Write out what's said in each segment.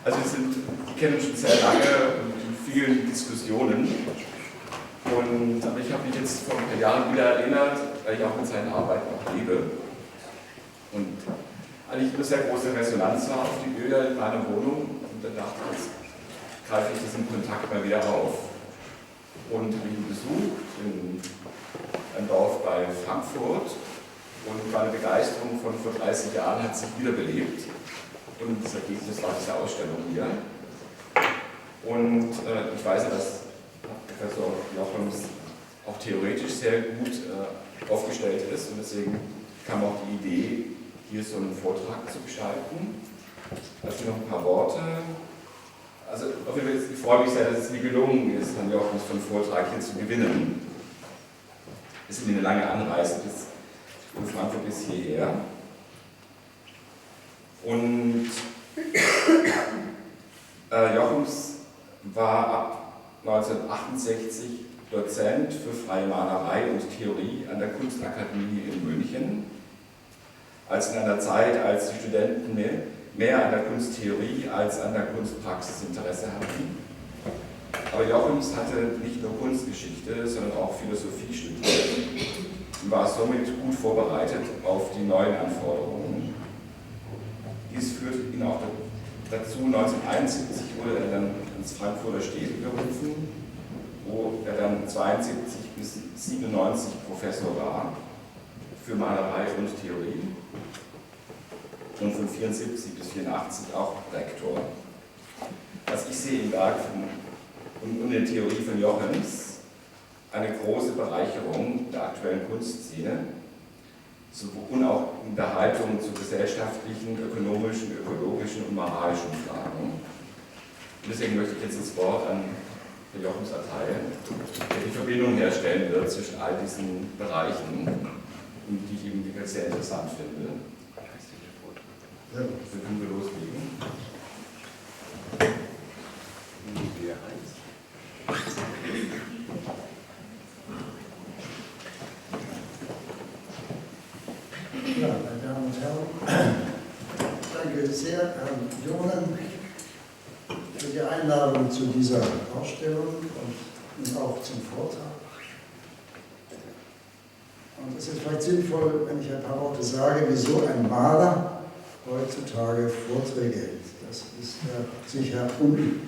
Also wir kennen uns schon sehr lange und in vielen Diskussionen. Aber ich habe mich jetzt vor ein paar Jahren wieder erinnert, weil ich auch mit seinen Arbeiten auch lebe. Und eigentlich eine sehr große Resonanz war auf die Bilder in meiner Wohnung. Und dann dachte ich, jetzt greife ich diesen Kontakt mal wieder auf. Und habe ihn besucht in einem Dorf bei Frankfurt. Und meine Begeisterung von vor 30 Jahren hat sich wiederbelebt. Und das Ergebnis war diese Ausstellung hier. Und ich weiß ja, dass Professor Jochems auch theoretisch sehr gut aufgestellt ist. Und deswegen kam auch die Idee, hier so einen Vortrag zu gestalten. Also noch ein paar Worte. Also auf jeden Fall, ich freue mich sehr, dass es mir gelungen ist, Herrn Jochems für einen Vortrag hier zu gewinnen. Es ist eine lange Anreise bis von Frankfurt bis hierher. Und Jochems war ab 1968 Dozent für freie Malerei und Theorie an der Kunstakademie in München. Also in einer Zeit, als die Studenten mehr an der Kunsttheorie als an der Kunstpraxis Interesse hatten. Aber Jochems hatte nicht nur Kunstgeschichte, sondern auch Philosophie studiert und war somit gut vorbereitet auf die neuen Anforderungen. Dies führte ihn auch dazu, 1971 wurde er dann ins Frankfurter Städel berufen, wo er dann 72 bis 97 Professor war für Malerei und Theorie und von 74 bis 84 auch Rektor. Was ich sehe im Werk und in der Theorie von Jochems eine große Bereicherung der aktuellen Kunstszene und auch in der Haltung zu gesellschaftlichen, ökonomischen, ökologischen und moralischen Fragen. Und deswegen möchte ich jetzt das Wort an Herrn Jochems erteilen, der die Verbindung herstellen wird zwischen all diesen Bereichen und die ich eben wirklich sehr interessant finde. Ja, so können wir loslegen. Ja, meine Damen und Herren, danke sehr Herrn Jonen für die Einladung zu dieser Ausstellung und auch zum Vortrag. Und es ist vielleicht sinnvoll, wenn ich ein paar Worte sage, wieso ein Maler heutzutage Vorträge hält. Das ist sicher unüblich.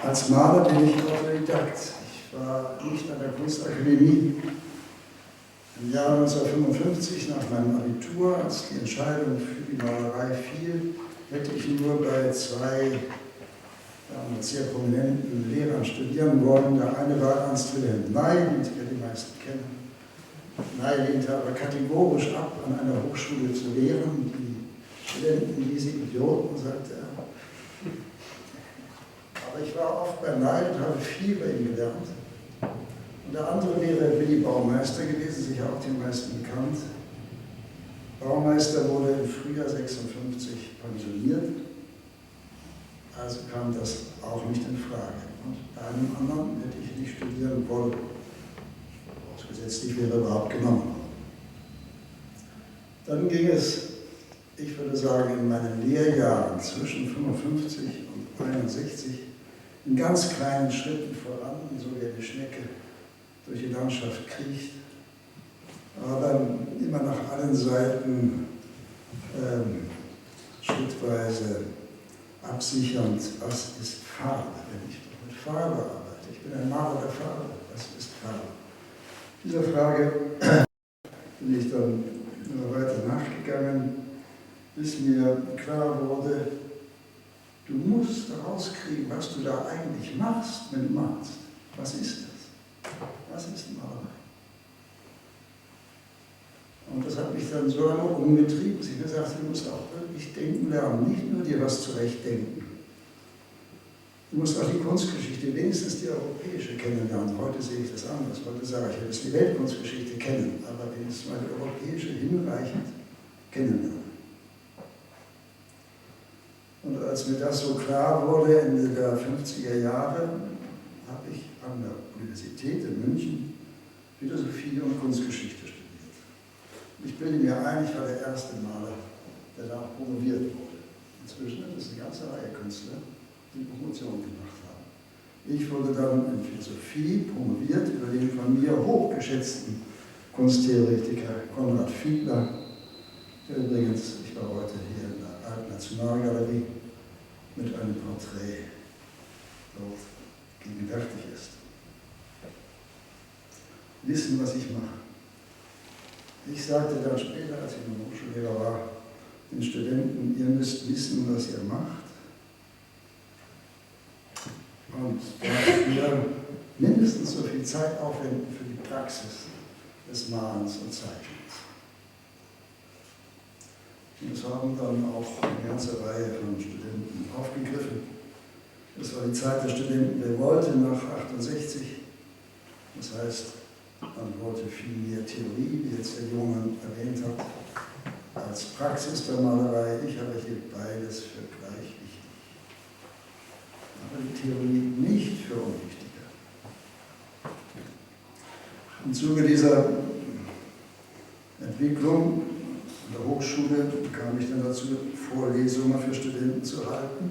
Als Maler bin ich Autodidakt. Ich war nicht an der Kunstakademie. Im Jahr 1955, nach meinem Abitur, als die Entscheidung für die Malerei fiel, hätte ich nur bei zwei sehr prominenten Lehrern studieren wollen. Der eine war Ernst Wilhelm Ney, den die meisten kennen. Ney lehnte aber kategorisch ab, an einer Hochschule zu lehren. Die Studenten, diese Idioten, sagte er. Aber ich war oft bei Ney und habe viel bei ihm gelernt. Und der andere wäre Willy Baumeister gewesen, sicher auch den meisten bekannt. Baumeister wurde im Frühjahr 56 pensioniert, also kam das auch nicht in Frage. Und bei einem anderen hätte ich nicht studieren wollen, vorausgesetzt, ich wäre überhaupt genommen worden. Dann ging es, ich würde sagen, in meinen Lehrjahren zwischen 55 und 61 in ganz kleinen Schritten voran, so wie eine Schnecke durch die Landschaft kriecht, aber immer nach allen Seiten schrittweise absichernd, was ist Farbe, wenn ich mit Farbe arbeite. Ich bin ein Maler der Farbe, was ist Farbe? Dieser Frage bin ich dann immer weiter nachgegangen, bis mir klar wurde, du musst herauskriegen, was du da eigentlich machst, wenn du malst. Was ist das? Was ist Malerei? Und das hat mich dann so lange umgetrieben, dass ich mir sagte, du musst auch wirklich denken lernen, nicht nur dir was zurechtdenken. Du musst auch die Kunstgeschichte, wenigstens die europäische, kennenlernen. Heute sehe ich das anders. Heute sage ich, ich muss die Weltkunstgeschichte kennen, aber wenigstens mal die europäische hinreichend kennenlernen. Und als mir das so klar wurde, Ende der 50er Jahre, habe ich an der Universität in München Philosophie und Kunstgeschichte studiert. Ich bilde mir ein, ich war der erste Maler der da auch promoviert wurde. Inzwischen gibt es eine ganze Reihe Künstler, die Promotion gemacht haben. Ich wurde dann in Philosophie promoviert über den von mir hochgeschätzten Kunsttheoretiker Konrad Fiedler, der übrigens, ich war heute hier in der Alten Nationalgalerie, mit einem Porträt dort gegenwärtig ist. Wissen, was ich mache. Ich sagte dann später, als ich noch Hochschullehrer war, den Studenten, ihr müsst wissen, was ihr macht. Und dafür mindestens so viel Zeit aufwenden für die Praxis des Malens und Zeichnens. Und das haben dann auch eine ganze Reihe von Studenten aufgegriffen. Das war die Zeit der Studentenrevolte nach 68. Das heißt, man wollte viel mehr Theorie, wie jetzt der Junge erwähnt hat, als Praxis der Malerei. Ich habe hier beides für gleich wichtig. Aber die Theorie nicht für unwichtiger. Im Zuge dieser Entwicklung an der Hochschule kam ich dann dazu, Vorlesungen für Studenten zu halten,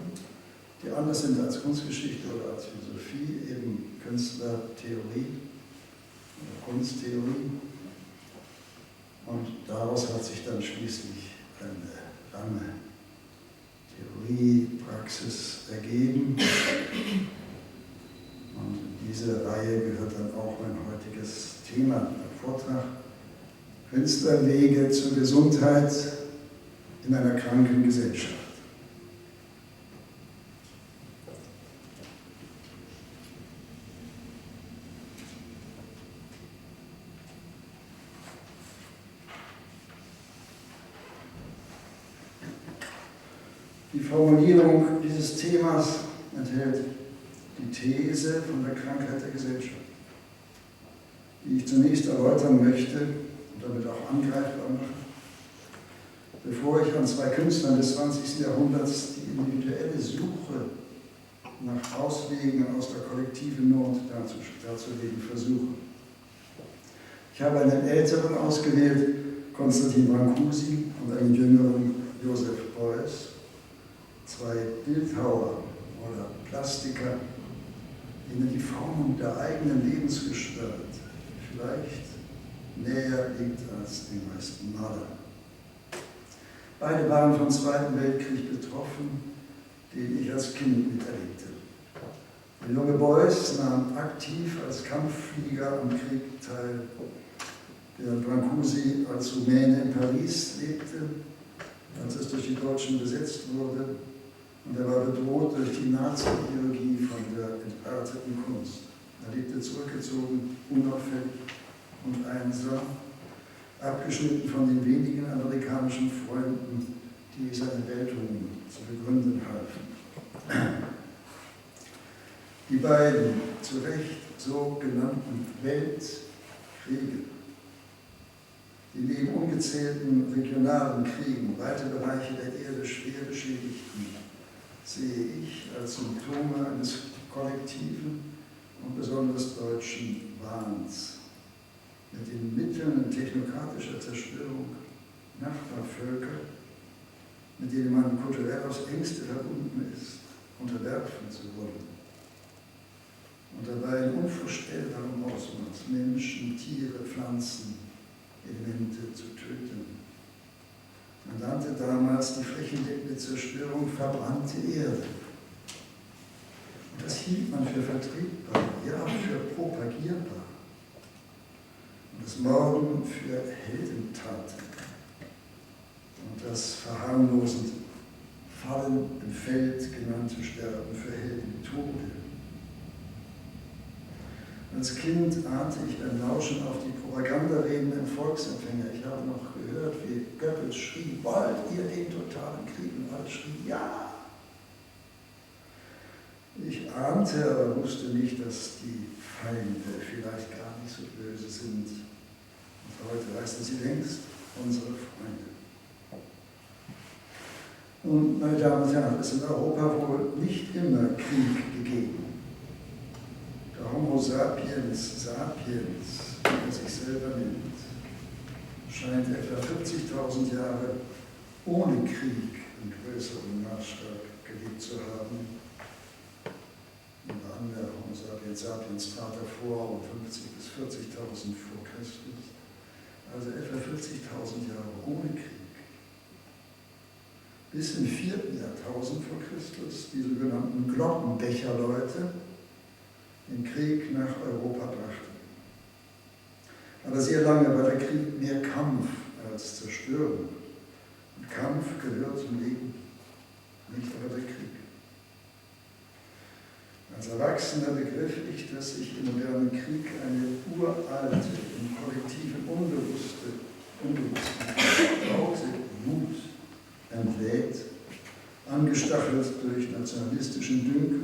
die anders sind als Kunstgeschichte oder als Philosophie, eben Künstlertheorie oder Kunsttheorie. Und daraus hat sich dann schließlich eine lange Theoriepraxis ergeben. Und in diese Reihe gehört dann auch mein heutiges Thema, der Vortrag: Künstlerwege zur Gesundheit in einer kranken Gesellschaft. Die Formulierung dieses Themas enthält die These von der Krankheit der Gesellschaft, die ich zunächst erläutern möchte und damit auch angreifbar machen, bevor ich an zwei Künstlern des 20. Jahrhunderts die individuelle Suche nach Auswegen aus der kollektiven Not darzulegen versuche. Ich habe einen älteren ausgewählt, Konstantin Brancusi, und einen jüngeren, Joseph Beuys, zwei Bildhauer oder Plastiker, denen die Formung der eigenen Lebensgestalt vielleicht näher liegt als den meisten Malern. Beide waren vom Zweiten Weltkrieg betroffen, den ich als Kind miterlebte. Der junge Beuys nahm aktiv als Kampfflieger am Krieg teil, während Brancusi als Rumäne in Paris lebte, als es durch die Deutschen besetzt wurde, und er war bedroht durch die Nazi-Ideologie von der entarteten Kunst. Er lebte zurückgezogen, unauffällig und einsam, abgeschnitten von den wenigen amerikanischen Freunden, die seine Weltruhm zu begründen halfen. Die beiden zu Recht so genannten Weltkriege, die neben ungezählten regionalen Kriegen weite Bereiche der Erde schwer beschädigten, sehe ich als Symptome eines kollektiven und besonders deutschen Wahns, mit den Mitteln technokratischer Zerstörung Nachbarvölker, mit denen man kulturell aufs engste verbunden ist, unterwerfen zu wollen. Und dabei in unvorstellbarem Ausmaß Menschen, Tiere, Pflanzen, Elemente zu töten. Man nannte damals die flächendeckende Zerstörung verbrannte Erde. Und das hielt man für vertretbar, ja für propagierbar. Und das Morden für Heldentaten. Und das verharmlosend Fallen im Feld genannte Sterben für Heldentode. Als Kind ahnte ich beim Lauschen auf die Propagandareden im Volksempfänger. Ich habe noch gehört, wie Goebbels schrie: Wollt ihr den totalen Krieg? Und alle schrien: Ja! Ich ahnte, aber wusste nicht, dass die Feinde vielleicht gar nicht so böse sind. Und heute heißen sie längst unsere Freunde. Und, meine Damen und Herren, es in Europa wohl nicht immer Krieg gegeben. Der Homo sapiens, wie er sich selber nennt, scheint etwa 40.000 Jahre ohne Krieg in größerem Maßstab gelebt zu haben. In der Anmerkung Sapiens Sapiens trat vor um 50.000 bis 40.000 vor Christus, also etwa 40.000 Jahre ohne Krieg. Bis im 4. Jahrtausend vor Christus die sogenannten Glockenbecherleute den Krieg nach Europa brachten. Aber sehr lange war der Krieg mehr Kampf als Zerstörung. Und Kampf gehört zum Leben, nicht aber der Krieg. Als Erwachsener begriff ich, dass sich im modernen Krieg eine uralte, im kollektiven Unbewussten laute Wut entlädt, angestachelt durch nationalistischen Dünkel,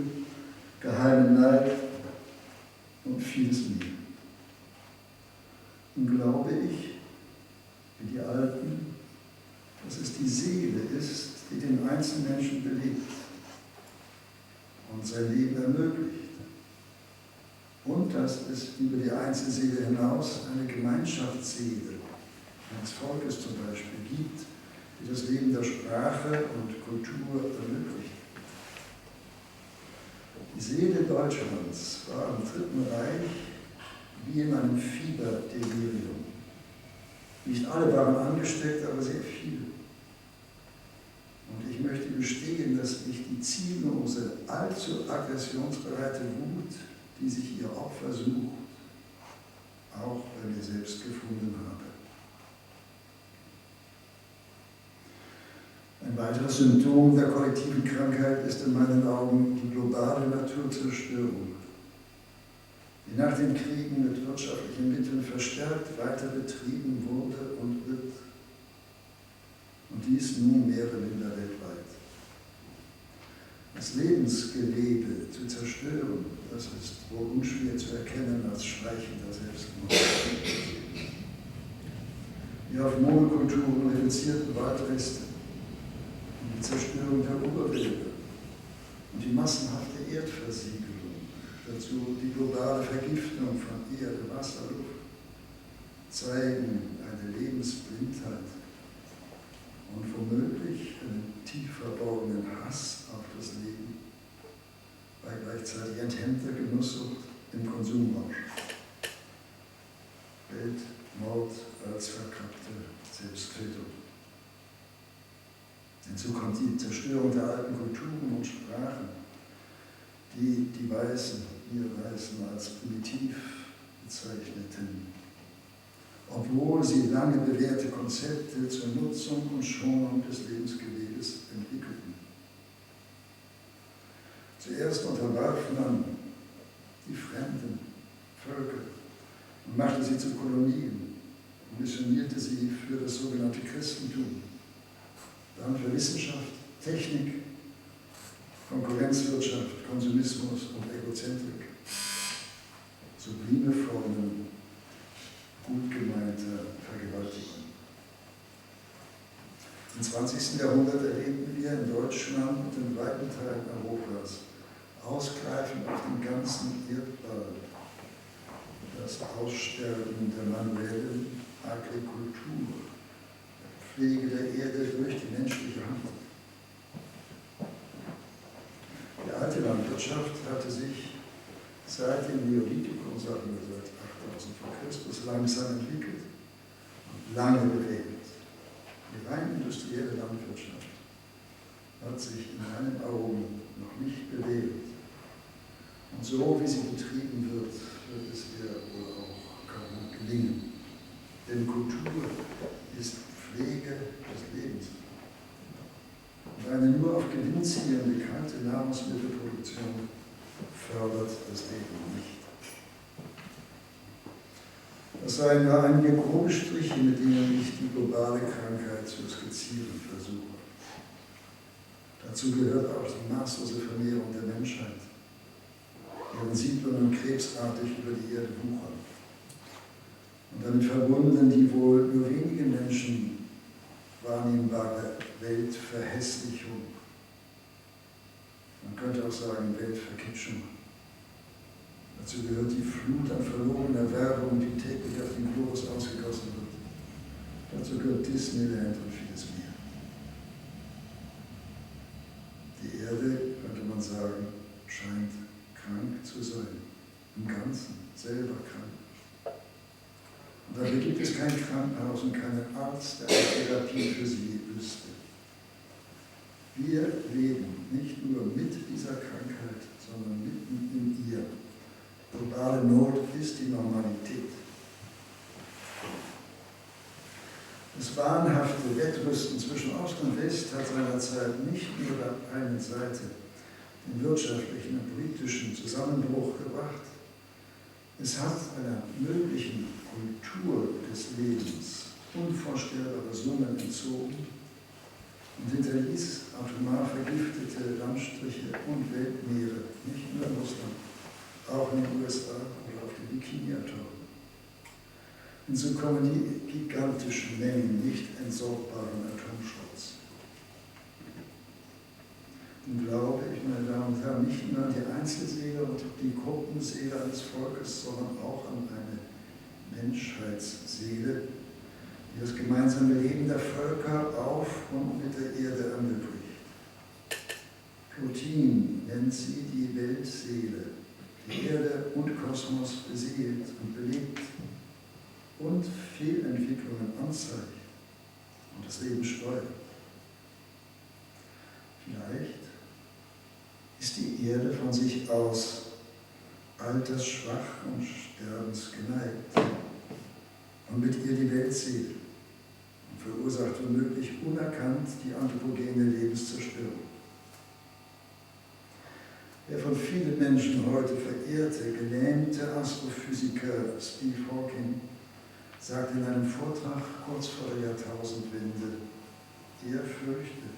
geheimen Neid und vieles mehr. Und glaube ich, wie die Alten, dass es die Seele ist, die den Einzelmenschen belebt und sein Leben ermöglicht. Und dass es über die Einzelseele hinaus eine Gemeinschaftsseele eines Volkes zum Beispiel gibt, die das Leben der Sprache und Kultur ermöglicht. Die Seele Deutschlands war am Dritten Reich wie in einem Fieberdelirium. Nicht alle waren angesteckt, aber sehr viele. Und ich möchte gestehen, dass ich die ziellose, allzu aggressionsbereite Wut, die sich ihr Opfer sucht, auch bei mir selbst gefunden habe. Ein weiteres Symptom der kollektiven Krankheit ist in meinen Augen die globale Naturzerstörung, die nach den Kriegen mit wirtschaftlichen Mitteln verstärkt weiter betrieben wurde und wird. Und dies nun mehr oder minder weltweit. Das Lebensgewebe zu zerstören, das ist wohl unschwer zu erkennen als schleichender Selbstmord. Die auf Monokulturen reduzierten Waldreste und die Zerstörung der Oberwälder und die massenhafte Erdversiegelung, dazu die globale Vergiftung von Erde, Wasser, Luft, zeigen eine Lebensblindheit und womöglich einen tief verborgenen Hass auf das Leben, bei gleichzeitig enthemmter Genusssucht im Konsumrausch. Weltmord als verkappte Selbsttötung. Hinzu kommt die Zerstörung der alten Kulturen und Sprachen, die die Weißen, wir Weißen als primitiv bezeichneten, obwohl sie lange bewährte Konzepte zur Nutzung und Schonung des Lebensgewebes entwickelten. Zuerst unterwarf man die fremden Völker und machte sie zu Kolonien und missionierte sie für das sogenannte Christentum, dann für Wissenschaft, Technik, Konkurrenzwirtschaft, Konsumismus und Egozentrik, sublime Formen gut gemeinter Vergewaltigung. Im 20. Jahrhundert erlebten wir in Deutschland und in weiten Teilen Europas ausgreifend auf dem ganzen Erdball das Aussterben der manuellen Agrikultur, der Pflege der Erde durch die menschliche Hand. Die alte Landwirtschaft hatte sich seit dem Neolithikum, sagen wir seit 8000 vor Christus, langsam entwickelt und lange bewegt. Die rein industrielle Landwirtschaft hat sich in meinen Augen noch nicht bewährt. Und so, wie sie betrieben wird, wird es ihr wohl auch kaum gelingen. Denn Kultur ist Pflege des Lebens. Und eine nur auf Gewinn zielende kalte Nahrungsmittelproduktion fördert das Leben nicht. Das seien nur einige grobe Striche, mit denen ich die globale Krankheit zu skizzieren versuche. Dazu gehört auch die maßlose Vermehrung der Menschheit, deren Siedlungen krebsartig über die Erde wuchern. Und damit verbunden die wohl nur wenige Menschen wahrnehmbare Weltverhässlichung. Man könnte auch sagen Weltverkitschung. Dazu gehört die Flut an verlorener Werbung, die täglich auf den Globus ausgegossen wird. Dazu gehört Disneyland und vieles mehr. Ganzen selber krank. Und dafür gibt es kein Krankenhaus und keinen Arzt, der eine Therapie für sie wüsste. Wir leben nicht nur mit dieser Krankheit, sondern mitten in ihr. Globale Not ist die Normalität. Das wahnhafte Wettrüsten zwischen Ost und West hat seinerzeit nicht nur der einen Seite den wirtschaftlichen und politischen Zusammenbruch gebracht, es hat einer möglichen Kultur des Lebens unvorstellbare Summen entzogen und hinterließ atomar vergiftete Landstriche und Weltmeere, nicht nur in Russland, auch in den USA oder auf den Bikini-Atollen. Hinzu kommen die gigantischen Mengen nicht entsorgbaren Atomschrotts. Und glaube ich, meine Damen und Herren, nicht nur an die Einzelseele und die Gruppenseele eines Volkes, sondern auch an eine Menschheitsseele, die das gemeinsame Leben der Völker auf und mit der Erde ermöglicht. Plotin nennt sie die Weltseele, die Erde und Kosmos beseelt und belebt und Fehlentwicklungen anzeigt und das Leben steuert. Vielleicht ist die Erde von sich aus altersschwach und sterbensgeneigt und mit ihr die Weltseele und verursacht womöglich unerkannt die anthropogene Lebenszerstörung. Der von vielen Menschen heute verehrte, gelähmte Astrophysiker Steve Hawking sagte in einem Vortrag kurz vor der Jahrtausendwende, er fürchte,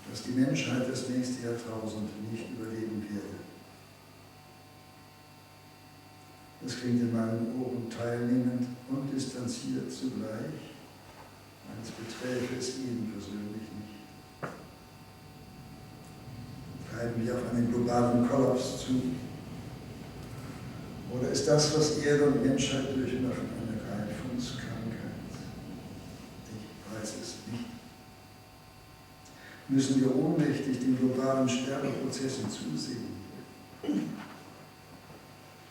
dass die Menschheit das nächste Jahrtausend nicht überleben werde. Das klingt in meinen Ohren teilnehmend und distanziert zugleich, als beträfe es ihn persönlich nicht. Treiben wir auf einen globalen Kollaps zu? Oder ist das, was Erde und Menschheit durchmachen, eine Reifungskrankheit? Ich weiß es nicht. Müssen wir ohnmächtig den globalen Sterbeprozessen zusehen?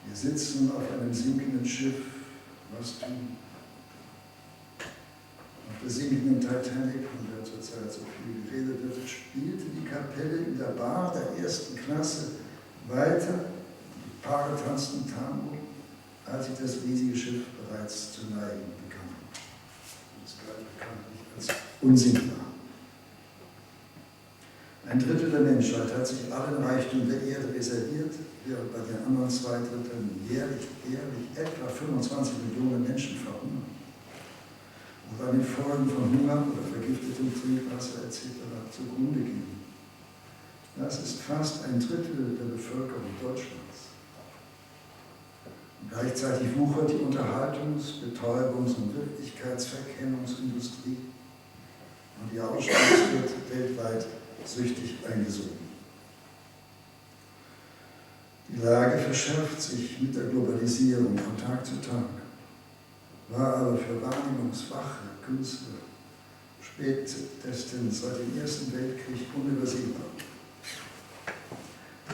Wir sitzen auf einem sinkenden Schiff, was tun? Auf der sinkenden Titanic, von der zurzeit so viel geredet wird, spielte die Kapelle in der Bar der ersten Klasse weiter. Die Paare tanzten Tango, als sich das riesige Schiff bereits zu neigen begann. Das galt bekanntlich als unsinkbar. Ein Drittel der Menschheit hat sich allen Reichtum der Erde reserviert, während bei den anderen 2 Dritteln jährlich etwa 25 Millionen Menschen verhungern und an den Folgen von Hunger oder vergiftetem Trinkwasser etc. zugrunde gehen. Das ist fast ein Drittel der Bevölkerung Deutschlands. Und gleichzeitig wuchert die Unterhaltungs-, Betäubungs- und Wirklichkeitsverkennungsindustrie und die Ausstoß wird weltweit süchtig eingesogen. Die Lage verschärft sich mit der Globalisierung von Tag zu Tag, war aber für wahrnehmungsschwache Künstler spätestens seit dem Ersten Weltkrieg unübersehbar.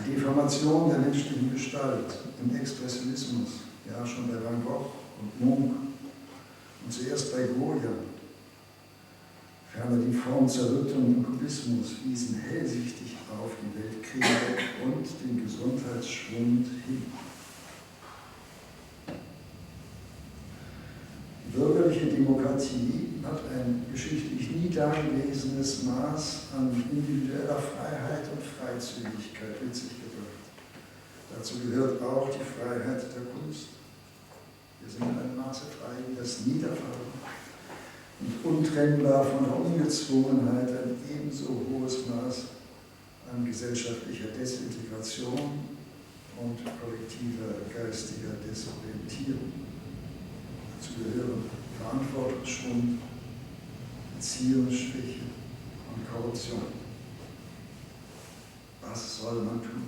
Die Deformation der menschlichen Gestalt im Expressionismus, ja schon bei Van Gogh und Munch und zuerst bei Goya, ferner die Formzerrüttung im Kubismus wiesen hellsichtig auf die Weltkriege und den Gesundheitsschwund hin. Die bürgerliche Demokratie hat ein geschichtlich nie dagewesenes Maß an individueller Freiheit und Freizügigkeit mit sich gebracht. Dazu gehört auch die Freiheit der Kunst. Wir sind in einem Maße frei wie das Niederfallen und untrennbar von der Ungezwungenheit ein ebenso hohes Maß an gesellschaftlicher Desintegration und kollektiver geistiger Desorientierung. Dazu gehören Verantwortungsschwund, Beziehungsschwäche und Korruption. Was soll man tun?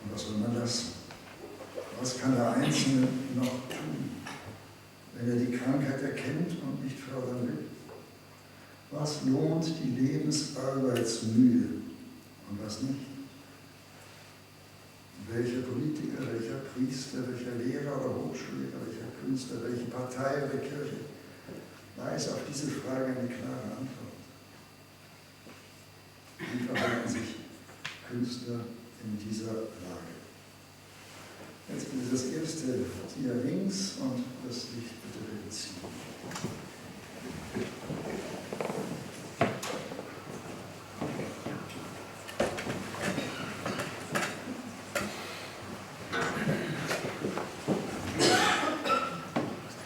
Und was soll man lassen? Was kann der Einzelne noch tun, wenn er die Krankheit erkennt und nicht fördern will? Was lohnt die Lebensarbeitsmühe und was nicht? welcher Politiker, welcher Priester, welcher Lehrer oder Hochschullehrer, welcher Künstler, welche Partei oder Kirche weiß auf diese Frage eine klare Antwort. Wie verhalten sich Künstler in dieser Lage? Jetzt bitte das erste Dia links und das Licht bitte reduzieren.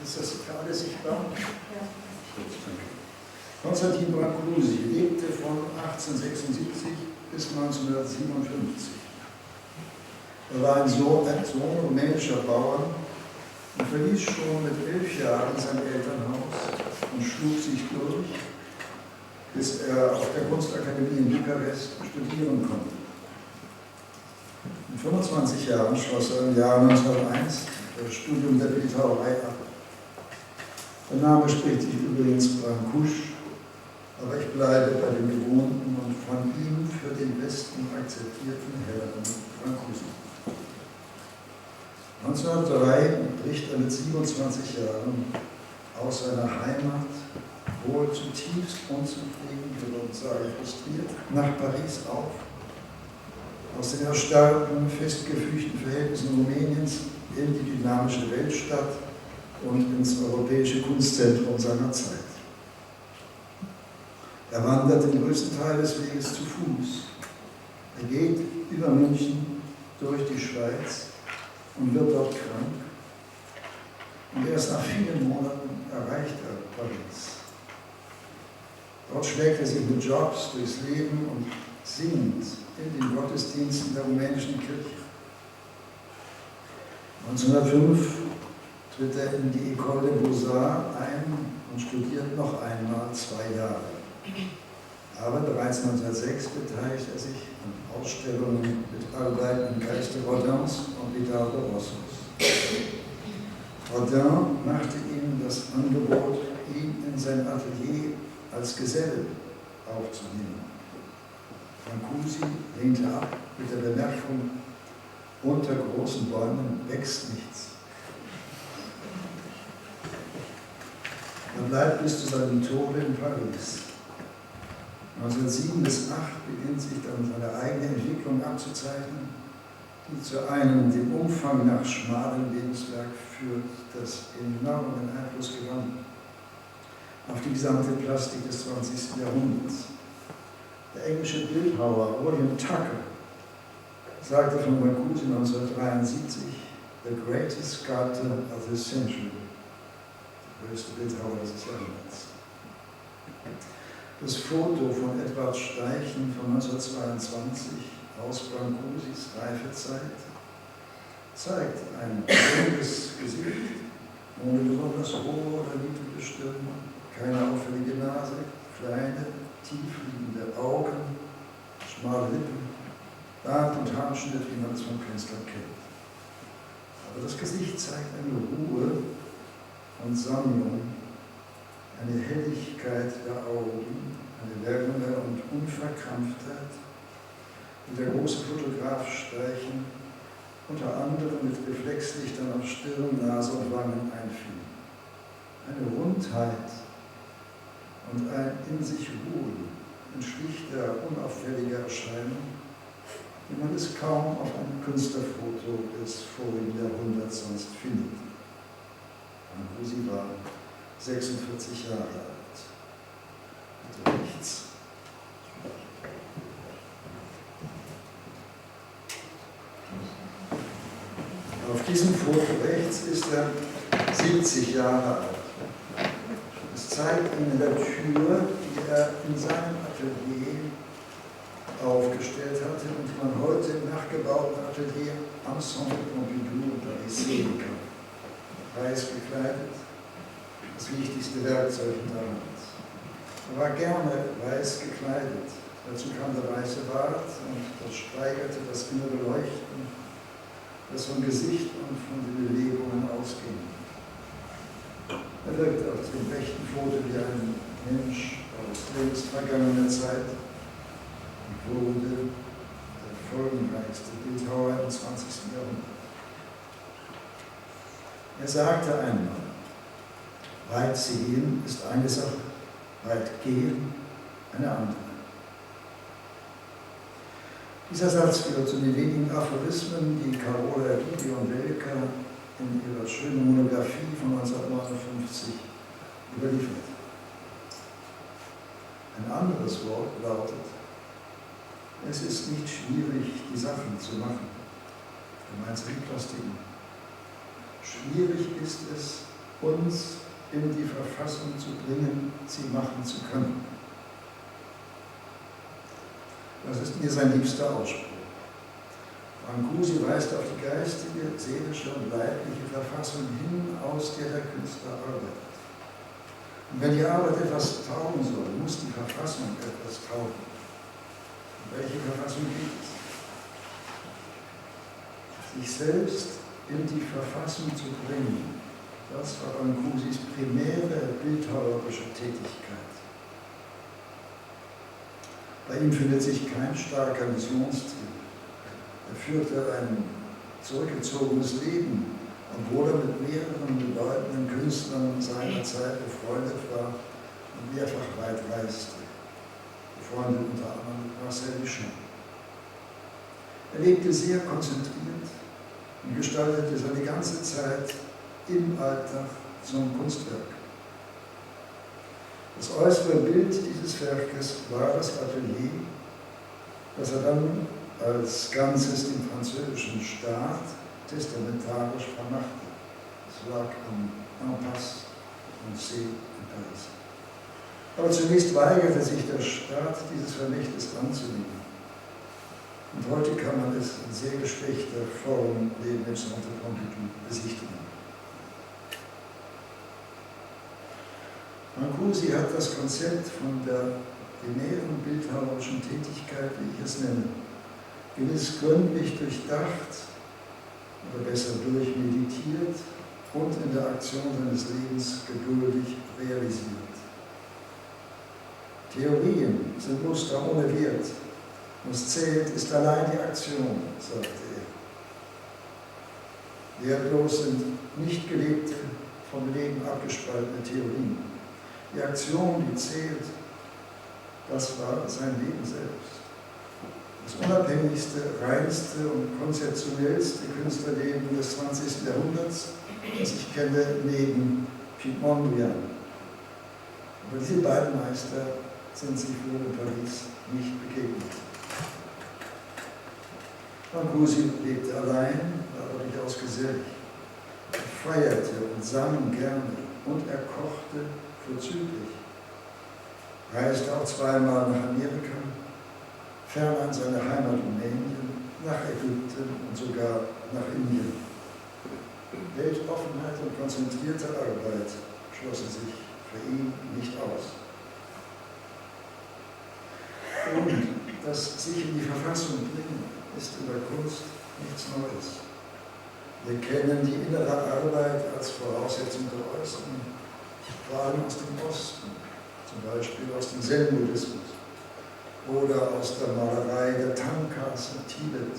Ist das gerade sichtbar? Ja. Konstantin Brancusi lebte von 1876 bis 1957. Er war ein Sohn rumänischer Bauern und verließ schon mit 11 Jahren sein Elternhaus und schlug sich durch, bis er auf der Kunstakademie in Bukarest studieren konnte. Mit 25 Jahren schloss er im Jahr 1901 das Studium der Bildhauerei ab. Der Name spricht sich übrigens Brancusch, aber ich bleibe bei dem gewohnten und von ihm für den Westen akzeptierten Herrn Brancusi. 1903 bricht er mit 27 Jahren aus seiner Heimat, wohl zutiefst unzufrieden, wir würden sagen frustriert, nach Paris auf. Aus den erstarrten, festgefügten Verhältnissen Rumäniens in die dynamische Weltstadt und ins europäische Kunstzentrum seiner Zeit. Er wandert den größten Teil des Weges zu Fuß. Er geht über München durch die Schweiz und wird dort krank. Und erst nach vielen Monaten erreicht er Paris. Dort schlägt er sich mit Jobs durchs Leben und singt in den Gottesdiensten der rumänischen Kirche. 1905 tritt er in die École des Beaux-Arts ein und studiert noch einmal 2 Jahre. Aber bereits 1906 beteiligt er sich an Ausstellungen mit Arbeiten im Geiste Rodins und Vital de Rossos. Rodin machte ihm das Angebot, ihn in sein Atelier als Geselle aufzunehmen. Brancusi lehnte ab mit der Bemerkung, unter großen Bäumen wächst nichts. Er bleibt bis zu seinem Tode in Paris. 1907 bis 1908 beginnt sich dann seine eigene Entwicklung abzuzeichnen, die zu einem dem Umfang nach schmalen Lebenswerk führt, das enormen Einfluss gewann auf die gesamte Plastik des 20. Jahrhunderts. Der englische Bildhauer William Tucker sagte von Brancusi 1973, the greatest sculptor of this century, der größte Bildhauer des Jahrhunderts. Das Foto von Edward Steichen von 1922 aus Brancusis Reifezeit zeigt ein junges Gesicht, ohne besonders hohe oder niedrige Stirn, keine auffällige Nase, kleine, tiefliegende Augen, schmale Lippen, Bart und Haarschnitt, wie man es vom Künstler kennt. Aber das Gesicht zeigt eine Ruhe und Sammlung, eine Helligkeit der Augen, eine Wärme und Unverkrampftheit, die der große Fotograf Steichen unter anderem mit Reflexlichtern auf Stirn, Nase und Wangen einfiel. Eine Rundheit und ein in sich Ruhen, ein schlichter, unauffälliger Erscheinung, wie man es kaum auf einem Künstlerfoto des vorigen Jahrhunderts sonst findet. Brancusi war 46 Jahre alt. Bitte rechts. Auf diesem Foto rechts ist er 70 Jahre alt. Es zeigt ihn in der Tür, die er in seinem Atelier aufgestellt hatte und die man heute im nachgebauten Atelier Ensemble Pompidou in Paris sehen kann. Weiß gekleidet, das wichtigste Werkzeug in der Hand. Er war gerne weiß gekleidet. Dazu kam der weiße Bart und das steigerte das innere Leuchten, das vom Gesicht und von den Bewegungen ausging. Er wirkt auf dem rechten Foto wie ein Mensch aus längst vergangener Zeit und wurde der folgenreichste Bildhauer im 20. Jahrhundert. Er sagte einmal, weit sehen ist eine Sache, weit gehen eine andere. Dieser Satz gehört zu den wenigen Aphorismen, die Carola Gideon Welker in ihrer schönen Monographie von 1959 überliefert. Ein anderes Wort lautet, es ist nicht schwierig, die Sachen zu machen. Gemeint sind Plastiken. Schwierig ist es, uns in die Verfassung zu bringen, sie machen zu können. Das ist mir sein liebster Ausspruch. Brancusi weist auf die geistige, seelische und leibliche Verfassung hin, aus der der Künstler arbeitet. Und wenn die Arbeit etwas taugen soll, muss die Verfassung etwas taugen. Um welche Verfassung geht es? Sich selbst in die Verfassung zu bringen, das war Brancusis primäre bildhauerische Tätigkeit. Bei ihm findet sich kein starker Missionstrieb. Er führte ein zurückgezogenes Leben, obwohl er mit mehreren bedeutenden Künstlern seiner Zeit befreundet war und mehrfach weit reiste. Befreundet unter anderem mit Marcel Duchamp. Er lebte sehr konzentriert und gestaltete seine ganze Zeit im Alltag zum Kunstwerk. Das äußere Bild dieses Werkes war das Atelier, das er dann als Ganzes dem französischen Staat testamentarisch vermachte. Es lag am Impasse Foncé in Paris. Aber zunächst weigerte sich der Staat, dieses Vermächtnis anzunehmen. Und heute kann man es in sehr geschwächter Form neben dem Centre Pompidou besichtigen. Brancusi hat das Konzept von der primären bildhauerischen Tätigkeit, wie ich es nenne, gewiss gründlich durchdacht oder besser durchmeditiert und in der Aktion seines Lebens geduldig realisiert. Theorien sind Muster ohne Wert. Was zählt, ist allein die Aktion, sagte er. Wertlos sind nicht gelebte, vom Leben abgespaltene Theorien. Die Aktion, die zählt, das war sein Leben selbst. Das unabhängigste, reinste und konzeptionellste Künstlerleben des 20. Jahrhunderts, das ich kenne, neben Piet Mondrian. Aber diese beiden Meister sind sich wohl in Paris nicht begegnet. Brancusi lebte allein, war aber durchaus gesellig. Er feierte und sang gerne und er kochte vorzüglich. Reiste auch zweimal nach Amerika, fern an seine Heimat Rumänien, nach Ägypten und sogar nach Indien. Weltoffenheit und konzentrierte Arbeit schlossen sich für ihn nicht aus. Und das sich in die Verfassung bringen, ist in der Kunst nichts Neues. Wir kennen die innere Arbeit als Voraussetzung der äußeren, vor allem aus dem Osten, zum Beispiel aus dem Zen-Buddhismus oder aus der Malerei der Tankas in Tibet,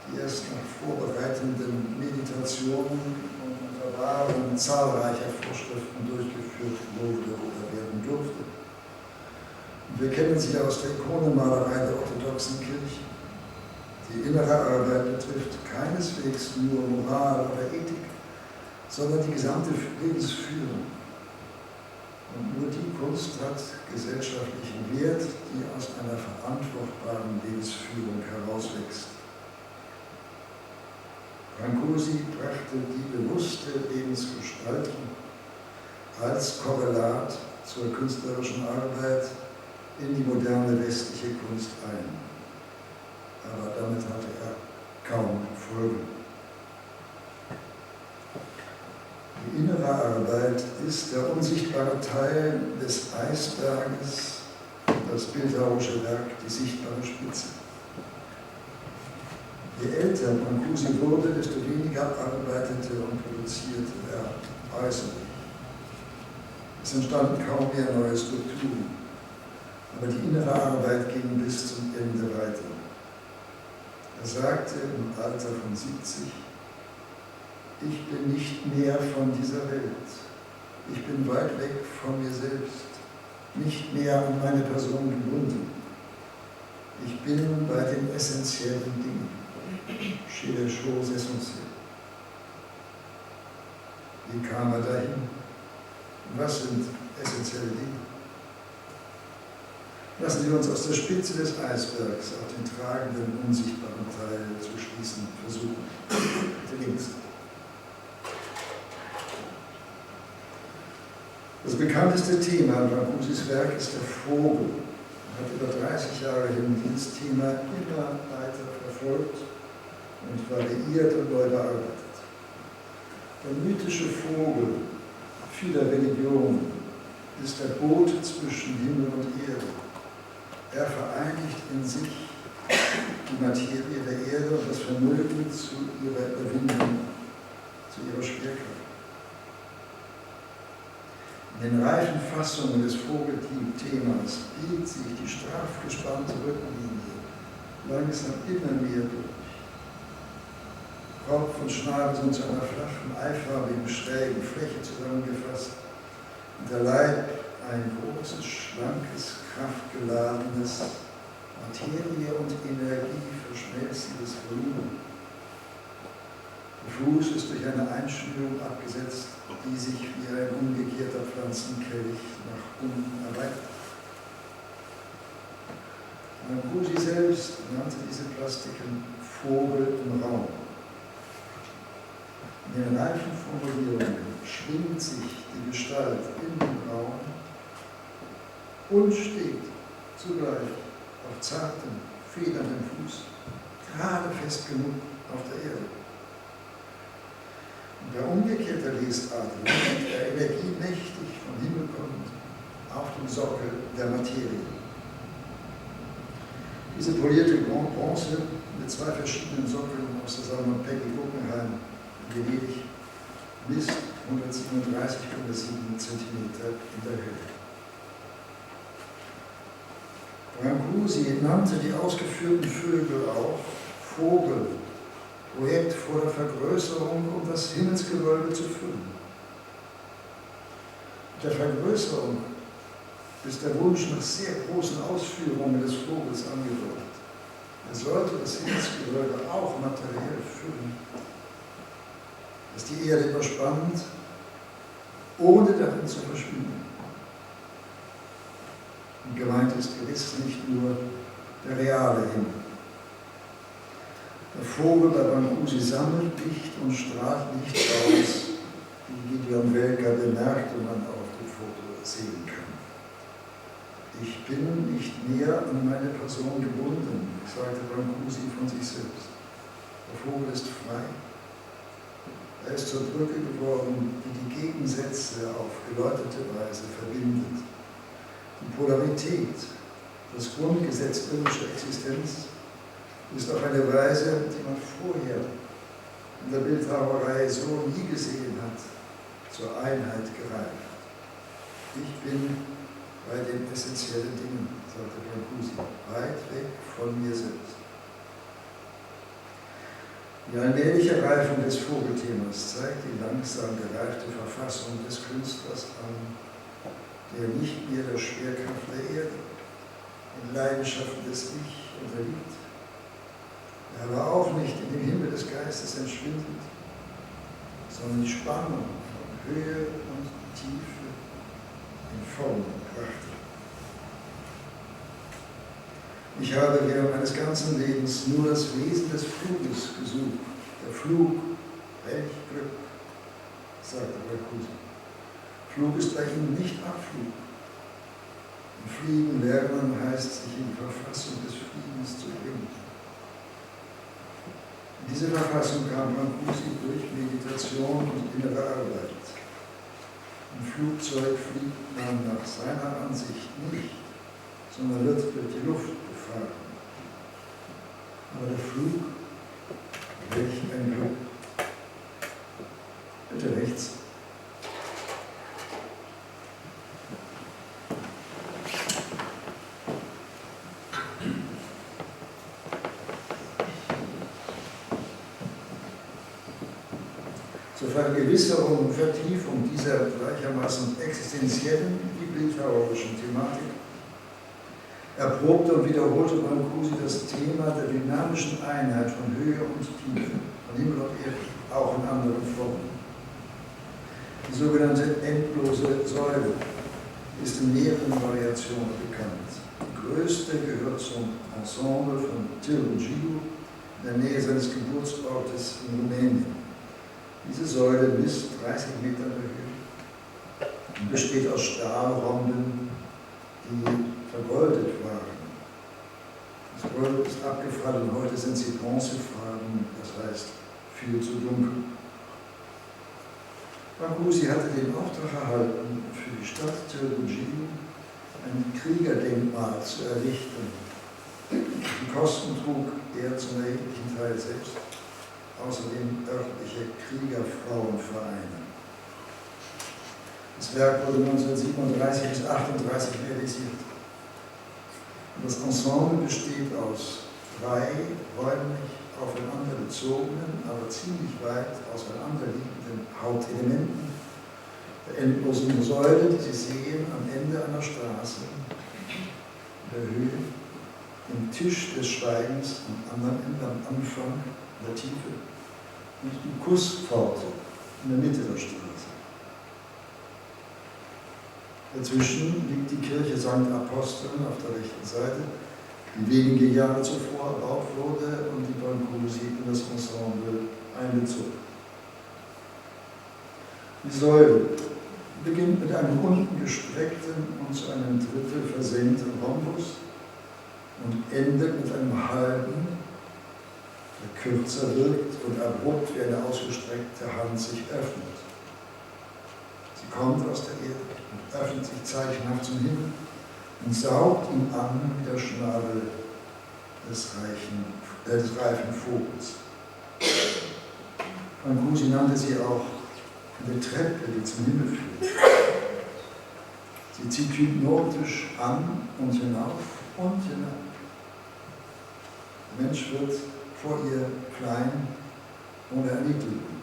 die erst nach vorbereitenden Meditationen und unter Wahrung zahlreicher Vorschriften durchgeführt wurde oder werden durfte. Und wir kennen sie aus der Ikonenmalerei der orthodoxen Kirche. Die innere Arbeit betrifft keineswegs nur Moral oder Ethik, sondern die gesamte Lebensführung. Und nur die Kunst hat gesellschaftlichen Wert, die aus einer verantwortbaren Lebensführung herauswächst. Brancusi brachte die bewusste Lebensgestaltung als Korrelat zur künstlerischen Arbeit in die moderne westliche Kunst ein. Aber damit hatte er kaum Folgen. Die innere Arbeit ist der unsichtbare Teil des Eisberges, das bildhauerische Werk die sichtbare Spitze. Je älter Brancusi wurde, desto weniger arbeitete und produzierte er äußerlich. Es entstanden kaum mehr neue Strukturen, aber die innere Arbeit ging bis zum Ende weiter. Er sagte im Alter von 70, ich bin nicht mehr von dieser Welt. Ich bin weit weg von mir selbst, nicht mehr an meine Person gebunden. Ich bin bei den essentiellen Dingen. Chez les choses essentielles. Wie kam er dahin? Was sind essentielle Dinge? Lassen Sie uns aus der Spitze des Eisbergs auf den tragenden, unsichtbaren Teil zu schließen versuchen. Bitte links. Das bekannteste Thema an Brancusis Werk ist der Vogel. Er hat über 30 Jahre hin dieses Thema immer weiter verfolgt und variiert und neu bearbeitet. Der mythische Vogel vieler Religionen ist der Bote zwischen Himmel und Erde. Er vereinigt in sich die Materie der Erde und das Vermögen zu ihrer Überwindung, zu ihrer Schwerkraft. In den reifen Fassungen des Vogelthemas biegt sich die straff gespannte Rückenlinie langsam immer mehr durch. Kopf und Schnabel sind zu einer flachen, eifarbigen, schrägen Fläche zusammengefasst und der Leib ein großes, schlankes, kraftgeladenes, Materie und Energie verschmelzendes Volumen. Der Fuß ist durch eine Einschnürung abgesetzt, die sich wie ein umgekehrter Pflanzenkelch nach unten erweitert. Brancusi selbst nannte diese Plastiken Vogel im Raum. In den reifen Formulierungen schwingt sich die Gestalt in den Raum und steht zugleich auf zartem, federndem Fuß, gerade fest genug auf der Erde. Und der umgekehrte Lesart liegt der Energie mächtig vom Himmel kommend auf dem Sockel der Materie. Diese polierte Bronze mit zwei verschiedenen Sockeln aus der Sammlung Peggy Guggenheim in Venedig misst 137,7 cm in der Höhe. Brancusi nannte die ausgeführten Vögel auch Vogel, Projekt vor der Vergrößerung, um das Himmelsgewölbe zu füllen. Mit der Vergrößerung ist der Wunsch nach sehr großen Ausführungen des Vogels angedeutet. Er sollte das Himmelsgewölbe auch materiell füllen, dass die Erde überspannt, ohne darin zu verschwinden. Und gemeint ist gewiss nicht nur der reale Himmel. Der Vogel bei Brancusi sammelt Licht und strahlt Licht aus, wie Gideon Welker bemerkt und man auf dem Foto sehen kann. Ich bin nicht mehr an meine Person gebunden, sagte Brancusi von sich selbst. Der Vogel ist frei. Er ist zur Brücke geworden, die die Gegensätze auf geläuterte Weise verbindet. Die Polarität, das Grundgesetz irdischer Existenz, ist auf eine Weise, die man vorher in der Bildhauerei so nie gesehen hat, zur Einheit gereift. Ich bin bei den essentiellen Dingen, sagte Brancusi, weit weg von mir selbst. Die allmähliche Reifung des Vogelthemas zeigt die langsam gereifte Verfassung des Künstlers an, der nicht mehr der Schwerkraft der Erde, den Leidenschaften des Ich unterliegt, der aber auch nicht in den Himmel des Geistes entschwindet, sondern die Spannung von Höhe und Tiefe in Form brachte. Ich habe während meines ganzen Lebens nur das Wesen des Fluges gesucht. Der Flug, welch Glück, sagte Brancusi. Flug ist bei ihm nicht Abflug. Im Fliegen lernen heißt, sich in die Verfassung des Fliegens zu bringen. In diese Verfassung kam Brancusi durch Meditation und innere Arbeit. Ein Flugzeug fliegt man nach seiner Ansicht nicht, sondern wird durch die Luft gefahren. Aber der Flug, welch ein Glück. Bitte rechts. zur Vergewisserung und Vertiefung dieser gleichermaßen existenziellen wie bildhauerischen Thematik erprobte und wiederholte Brancusi das Thema der dynamischen Einheit von Höhe und Tiefe, von Himmel und Erde, auch in anderen Formen. Die sogenannte endlose Säule ist in mehreren Variationen bekannt. Die größte gehört zum Ensemble von Târgu Jiu in der Nähe seines Geburtsortes in Rumänien. Diese Säule misst 30 Meter in der Höhe und besteht aus Stahlromben, die vergoldet waren. Das Gold ist abgefallen, heute sind sie bronzefarben, das heißt viel zu dunkel. Brancusi hatte den Auftrag erhalten, für die Stadt Târgu Jiu ein Kriegerdenkmal zu errichten. Die Kosten trug er zum erheblichen Teil selbst, außerdem örtliche Kriegerfrauenvereine. Das Werk wurde 1937 bis 1938 realisiert. Das Ensemble besteht aus 3 räumlich aufeinander bezogenen, aber ziemlich weit auseinanderliegenden Hauptelementen der endlosen Säule, die Sie sehen am Ende einer Straße, in der Höhe, dem Tisch des Schweigens am anderen Ende, am Anfang der Tiefe und die Kusspforte in der Mitte der Straße. Dazwischen liegt die Kirche St. Aposteln auf der rechten Seite, die wenige Jahre zuvor erbaut wurde und die Brancusi in das Ensemble einbezog. Die Säule beginnt mit einem unten gestreckten und zu einem Drittel versenkten Rhombus und endet mit einem halben, der kürzer wirkt und abrupt wie eine ausgestreckte Hand sich öffnet. Sie kommt aus der Erde und öffnet sich zeichenhaft zum Himmel und saugt ihn an wie der Schnabel des reifen Vogels. Brancusi nannte sie auch eine Treppe, die zum Himmel führt. Sie zieht hypnotisch an und hinauf und hinab. Der Mensch wird vor ihr klein, ohne Erniedrigung.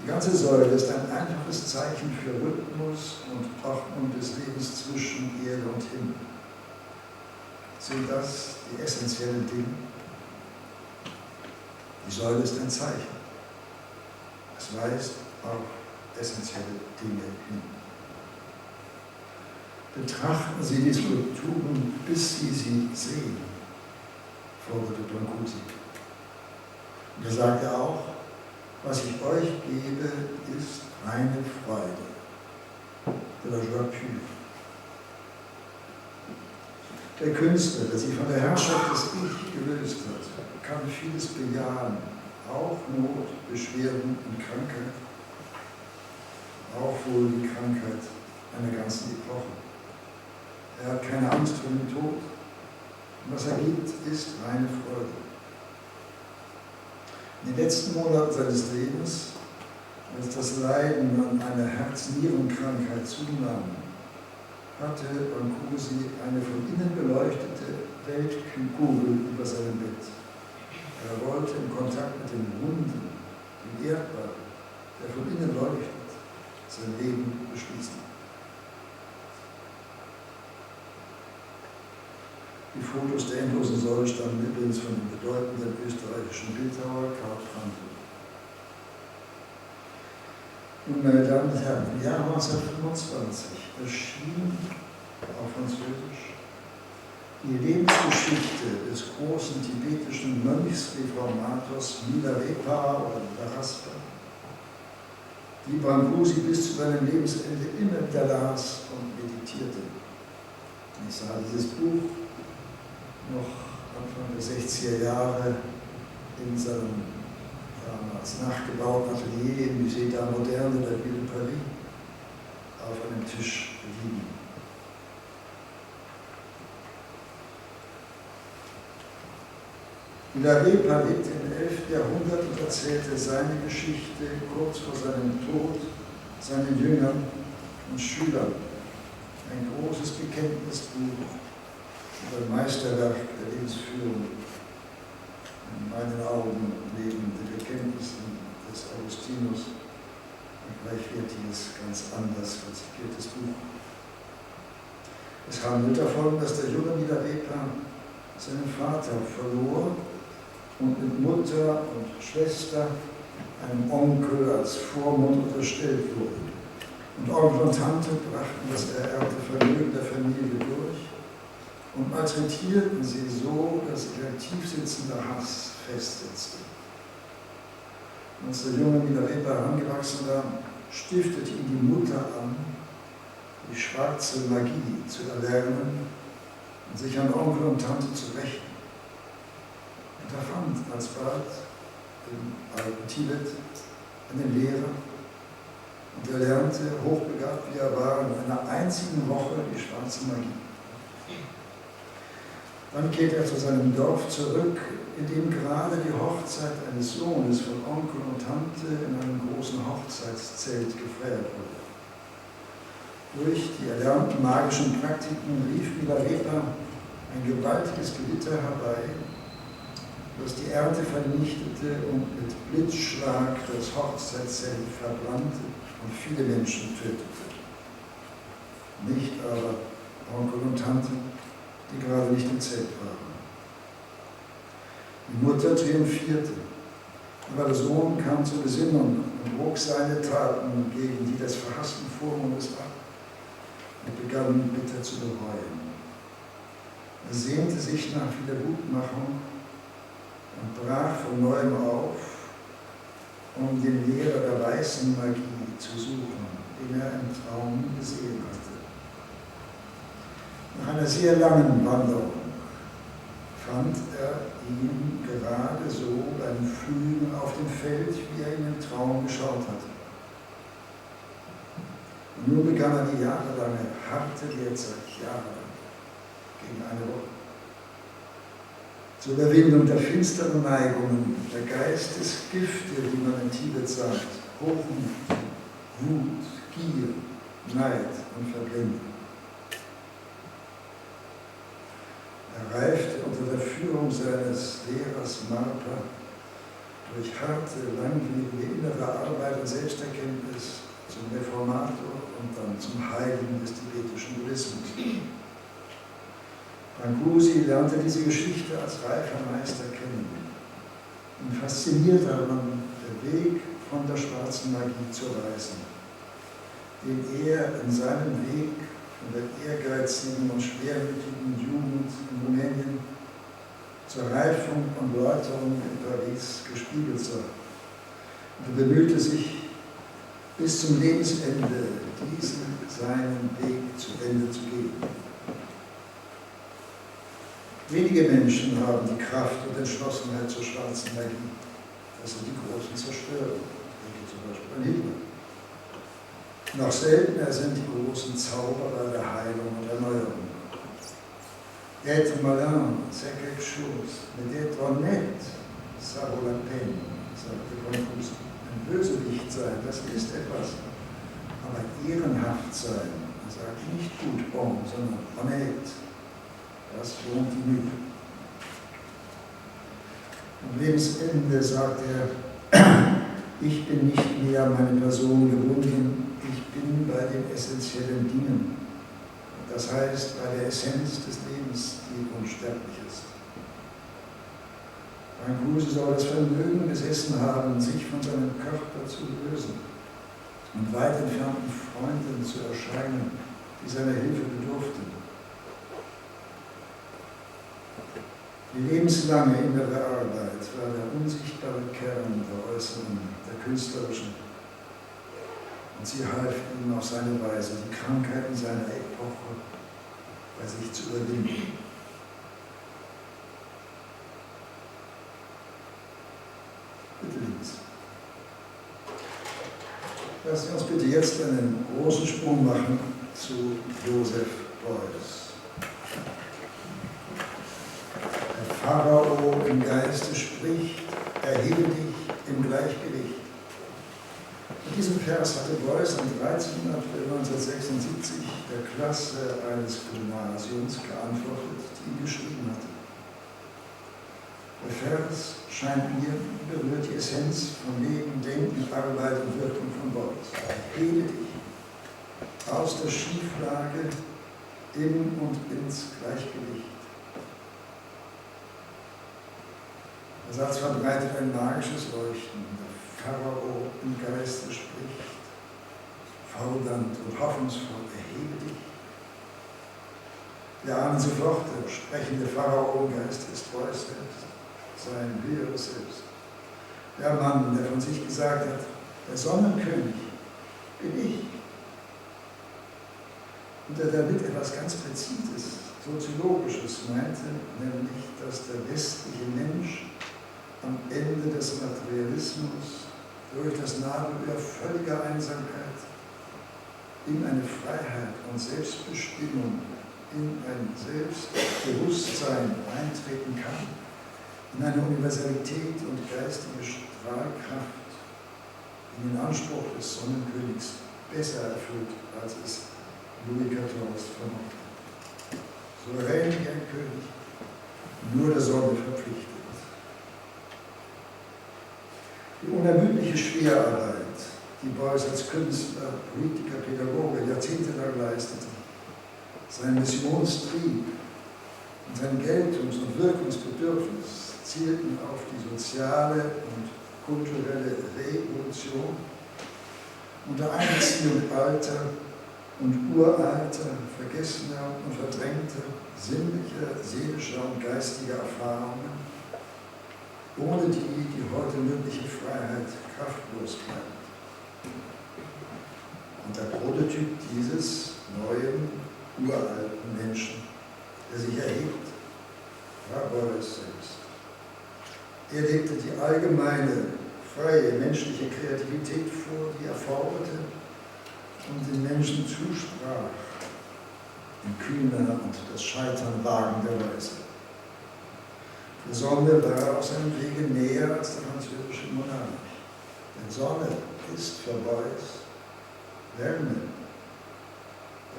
Die ganze Säule ist ein einfaches Zeichen für Rhythmus und Ordnung des Lebens zwischen Erde und Himmel. Sind das die essentiellen Dinge? Die Säule ist ein Zeichen. Es weist auf essentielle Dinge hin. Betrachten Sie die Skulpturen, bis Sie sie sehen, forderte Brancusi. Und er sagte auch, was ich euch gebe, ist reine Freude, de la joie pure. Der Künstler, der sich von der Herrschaft des Ich gelöst hat, kann vieles bejahen, auch Not, Beschwerden und Krankheit, auch wohl die Krankheit einer ganzen Epoche. Er hat keine Angst vor dem Tod. Und was er gibt, ist reine Freude. In den letzten Monaten seines Lebens, als das Leiden an einer Herz-Nieren-Krankheit zunahm, hatte Brancusi eine von innen beleuchtete Weltkugel über seinem Bett. Er wollte im Kontakt mit dem Runden, dem Erdball, der von innen leuchtet, sein Leben beschließen. Die Fotos der endlosen Säule stammen übrigens von dem bedeutenden österreichischen Bildhauer Karl Frankl. Nun, meine Damen und Herren, im Jahr 1925 erschien auf Französisch die Lebensgeschichte des großen tibetischen Mönchsreformators Milarepa oder Milarepa, die Brancusi bis zu seinem Lebensende immer wieder las und meditierte. Ich sah dieses Buch noch Anfang der 60er Jahre in seinem damals nachgebauten Atelier im Musée d'Art Moderne der Ville de Paris auf einem Tisch liegen. Milarepa lebte im 11. Jahrhundert und erzählte seine Geschichte kurz vor seinem Tod seinen Jüngern und Schülern. Ein großes Bekenntnisbuch, ein Meisterwerk der Lebensführung, in meinen Augen neben den Bekenntnissen des Augustinus, ein gleichwertiges, ganz anders konzipiertes Buch. Es handelt davon, dass der junge Milarepa seinen Vater verlor und mit Mutter und Schwester einem Onkel als Vormund unterstellt wurde. Und Onkel und Tante brachten das ererbte Vermögen der Familie durch und malträtierten sie so, dass ihr tiefsitzender Hass festsetzte. Als der junge Milarepa herangewachsen war, stiftete ihn die Mutter an, die schwarze Magie zu erlernen und sich an Onkel und Tante zu rächen. Und er fand alsbald im alten Tibet einen Lehrer und er lernte, hochbegabt wie er war, in einer einzigen Woche die schwarze Magie. Dann kehrte er zu seinem Dorf zurück, in dem gerade die Hochzeit eines Sohnes von Onkel und Tante in einem großen Hochzeitszelt gefeiert wurde. Durch die erlernten magischen Praktiken rief Milarepa ein gewaltiges Gewitter herbei, das die Ernte vernichtete und mit Blitzschlag das Hochzeitszelt verbrannte und viele Menschen tötete. Nicht aber Onkel und Tante, die gerade nicht im Zelt waren. Die Mutter triumphierte, aber der Sohn kam zur Besinnung und wog seine Taten gegen die des verhassten Vormundes ab und begann bitter zu bereuen. Er sehnte sich nach Wiedergutmachung und brach von neuem auf, um den Lehrer der weißen Magie zu suchen, den er im Traum gesehen hatte. Nach einer sehr langen Wanderung fand er ihn gerade so beim Pflügen auf dem Feld, wie er ihn im Traum geschaut hatte. Und nun begann er die jahrelange, harte Lehrzeit, jahrelang, gegen eine Woche. Zur Überwindung der finsteren Neigungen, der Geistesgifte, wie man in Tibet sagt, Hochmut, Wut, Gier, Neid und Verblendung. Er reifte unter der Führung seines Lehrers Marpa durch harte, langwierige innere Arbeit und Selbsterkenntnis zum Reformator und dann zum Heiligen des tibetischen Buddhismus. Brancusi lernte diese Geschichte als reifer Meister kennen. Ihn faszinierte aber der Weg von der schwarzen Magie zur Weißen, den er in seinem Weg von der ehrgeizigen und schwermütigen Jugend in Rumänien zur Reifung und Läuterung in Paris gespiegelt sah. Und er bemühte sich, bis zum Lebensende diesen seinen Weg zu Ende zu gehen. Wenige Menschen haben die Kraft und Entschlossenheit zur schwarzen Magie. Das sind die großen Zerstörer. Ich denke zum Beispiel an Hitler. Noch seltener sind die großen Zauberer der Heilung und Erneuerung. Être malin, c'est quelque chose, mais d'être honnête, ça vaut la peine, sagte Brancusi. Ein Bösewicht sein, das ist etwas. Aber ehrenhaft sein, er sagt nicht gut bon, sondern honnête. Das lohnt die Mühe. Am Lebensende sagt er, ich bin nicht mehr an meine Person gebunden, ich bin bei den essentiellen Dingen. Das heißt, bei der Essenz des Lebens, die unsterblich ist. Brancusi soll das Vermögen besessen haben, sich von seinem Körper zu lösen und weit entfernten Freunden zu erscheinen, die seiner Hilfe bedurften. Die lebenslange innere Arbeit war der unsichtbare Kern der äußeren, der künstlerischen. Und sie half ihm auf seine Weise, die Krankheiten seiner Epoche bei sich zu überwinden. Bitte, Liebes. Lassen Sie uns bitte jetzt einen großen Sprung machen zu Joseph Beuys. Pharao im Geiste spricht, erhebe dich im Gleichgewicht. Mit diesem Vers hatte Beuys am 13. April 1976 der Klasse eines Gymnasiums geantwortet, die ihn geschrieben hatte. Der Vers scheint mir berührt die Essenz von Leben, Denken, Arbeit und Wirkung von Beuys. Hebe dich aus der Schieflage in und ins Gleichgewicht. Der Satz verbreitet ein magisches Leuchten. Der Pharao im Geiste spricht, fordernd und hoffnungsvoll, erhebe dich. Wir ahnen sofort, der sprechende Pharao im Geist ist Beuys selbst, sein höheres Selbst. Der Mann, der von sich gesagt hat, der Sonnenkönig bin ich. Und der damit etwas ganz Präzises, Soziologisches meinte, nämlich, dass der westliche Mensch am Ende des Materialismus durch das Nadelöhr völliger Einsamkeit in eine Freiheit und Selbstbestimmung, in ein Selbstbewusstsein eintreten kann, in eine Universalität und geistige Strahlkraft, in den Anspruch des Sonnenkönigs besser erfüllt, als es Louis XIV vermochte. Souverän wie ein König, nur der Sonne verpflichtet. Die unermüdliche Schwerarbeit, die Beuys als Künstler, Politiker, Pädagoge jahrzehntelang leistete, sein Missionstrieb und sein Geltungs- und Wirkungsbedürfnis zielten auf die soziale und kulturelle Revolution unter Einbeziehung alter und uralter, vergessener und verdrängter, sinnlicher, seelischer und geistiger Erfahrungen, ohne die heute mögliche Freiheit kraftlos bleibt. Und der Prototyp dieses neuen, uralten Menschen, der sich erhebt, war Beuys selbst. Er legte die allgemeine, freie menschliche Kreativität vor, die er forderte und den Menschen zusprach, in kühner und das Scheitern wagender Weise. Der Sonne war er auf seinem Wege näher als der französische Monarch. Denn Sonne ist für Beuys Wärme.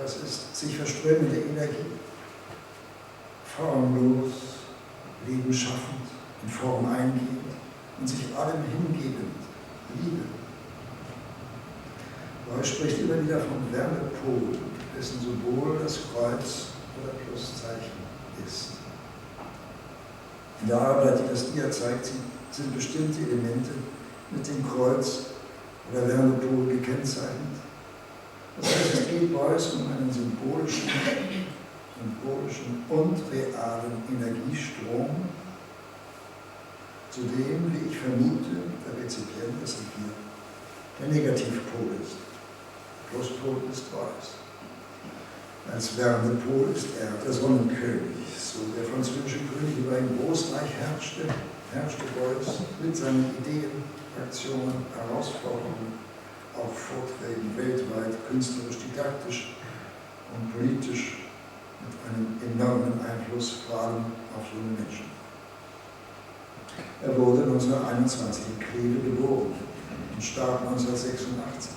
Das ist sich verströmende Energie, formlos, lebensschaffend, in Form eingehend und sich allem hingebend, Liebe. Beuys spricht immer wieder vom Wärmepol, dessen Symbol das Kreuz oder Pluszeichen ist. In der Arbeit, die das Dia zeigt, sind bestimmte Elemente mit dem Kreuz oder Wärmepol gekennzeichnet. Das heißt, es geht Beuys um einen symbolischen und realen Energiestrom, zu dem, wie ich vermute, der Rezipient, das sind wir, der Negativpol ist. Der Pluspol ist Beuys. Als Wärmepol ist er der Sonnenkönig. So der französische König über ein Großreich herrschte Beuys mit seinen Ideen, Aktionen, Herausforderungen, auch Vorträgen weltweit, künstlerisch, didaktisch und politisch mit einem enormen Einfluss, vor allem auf junge Menschen. Er wurde 1921 in Kleve geboren und starb 1986.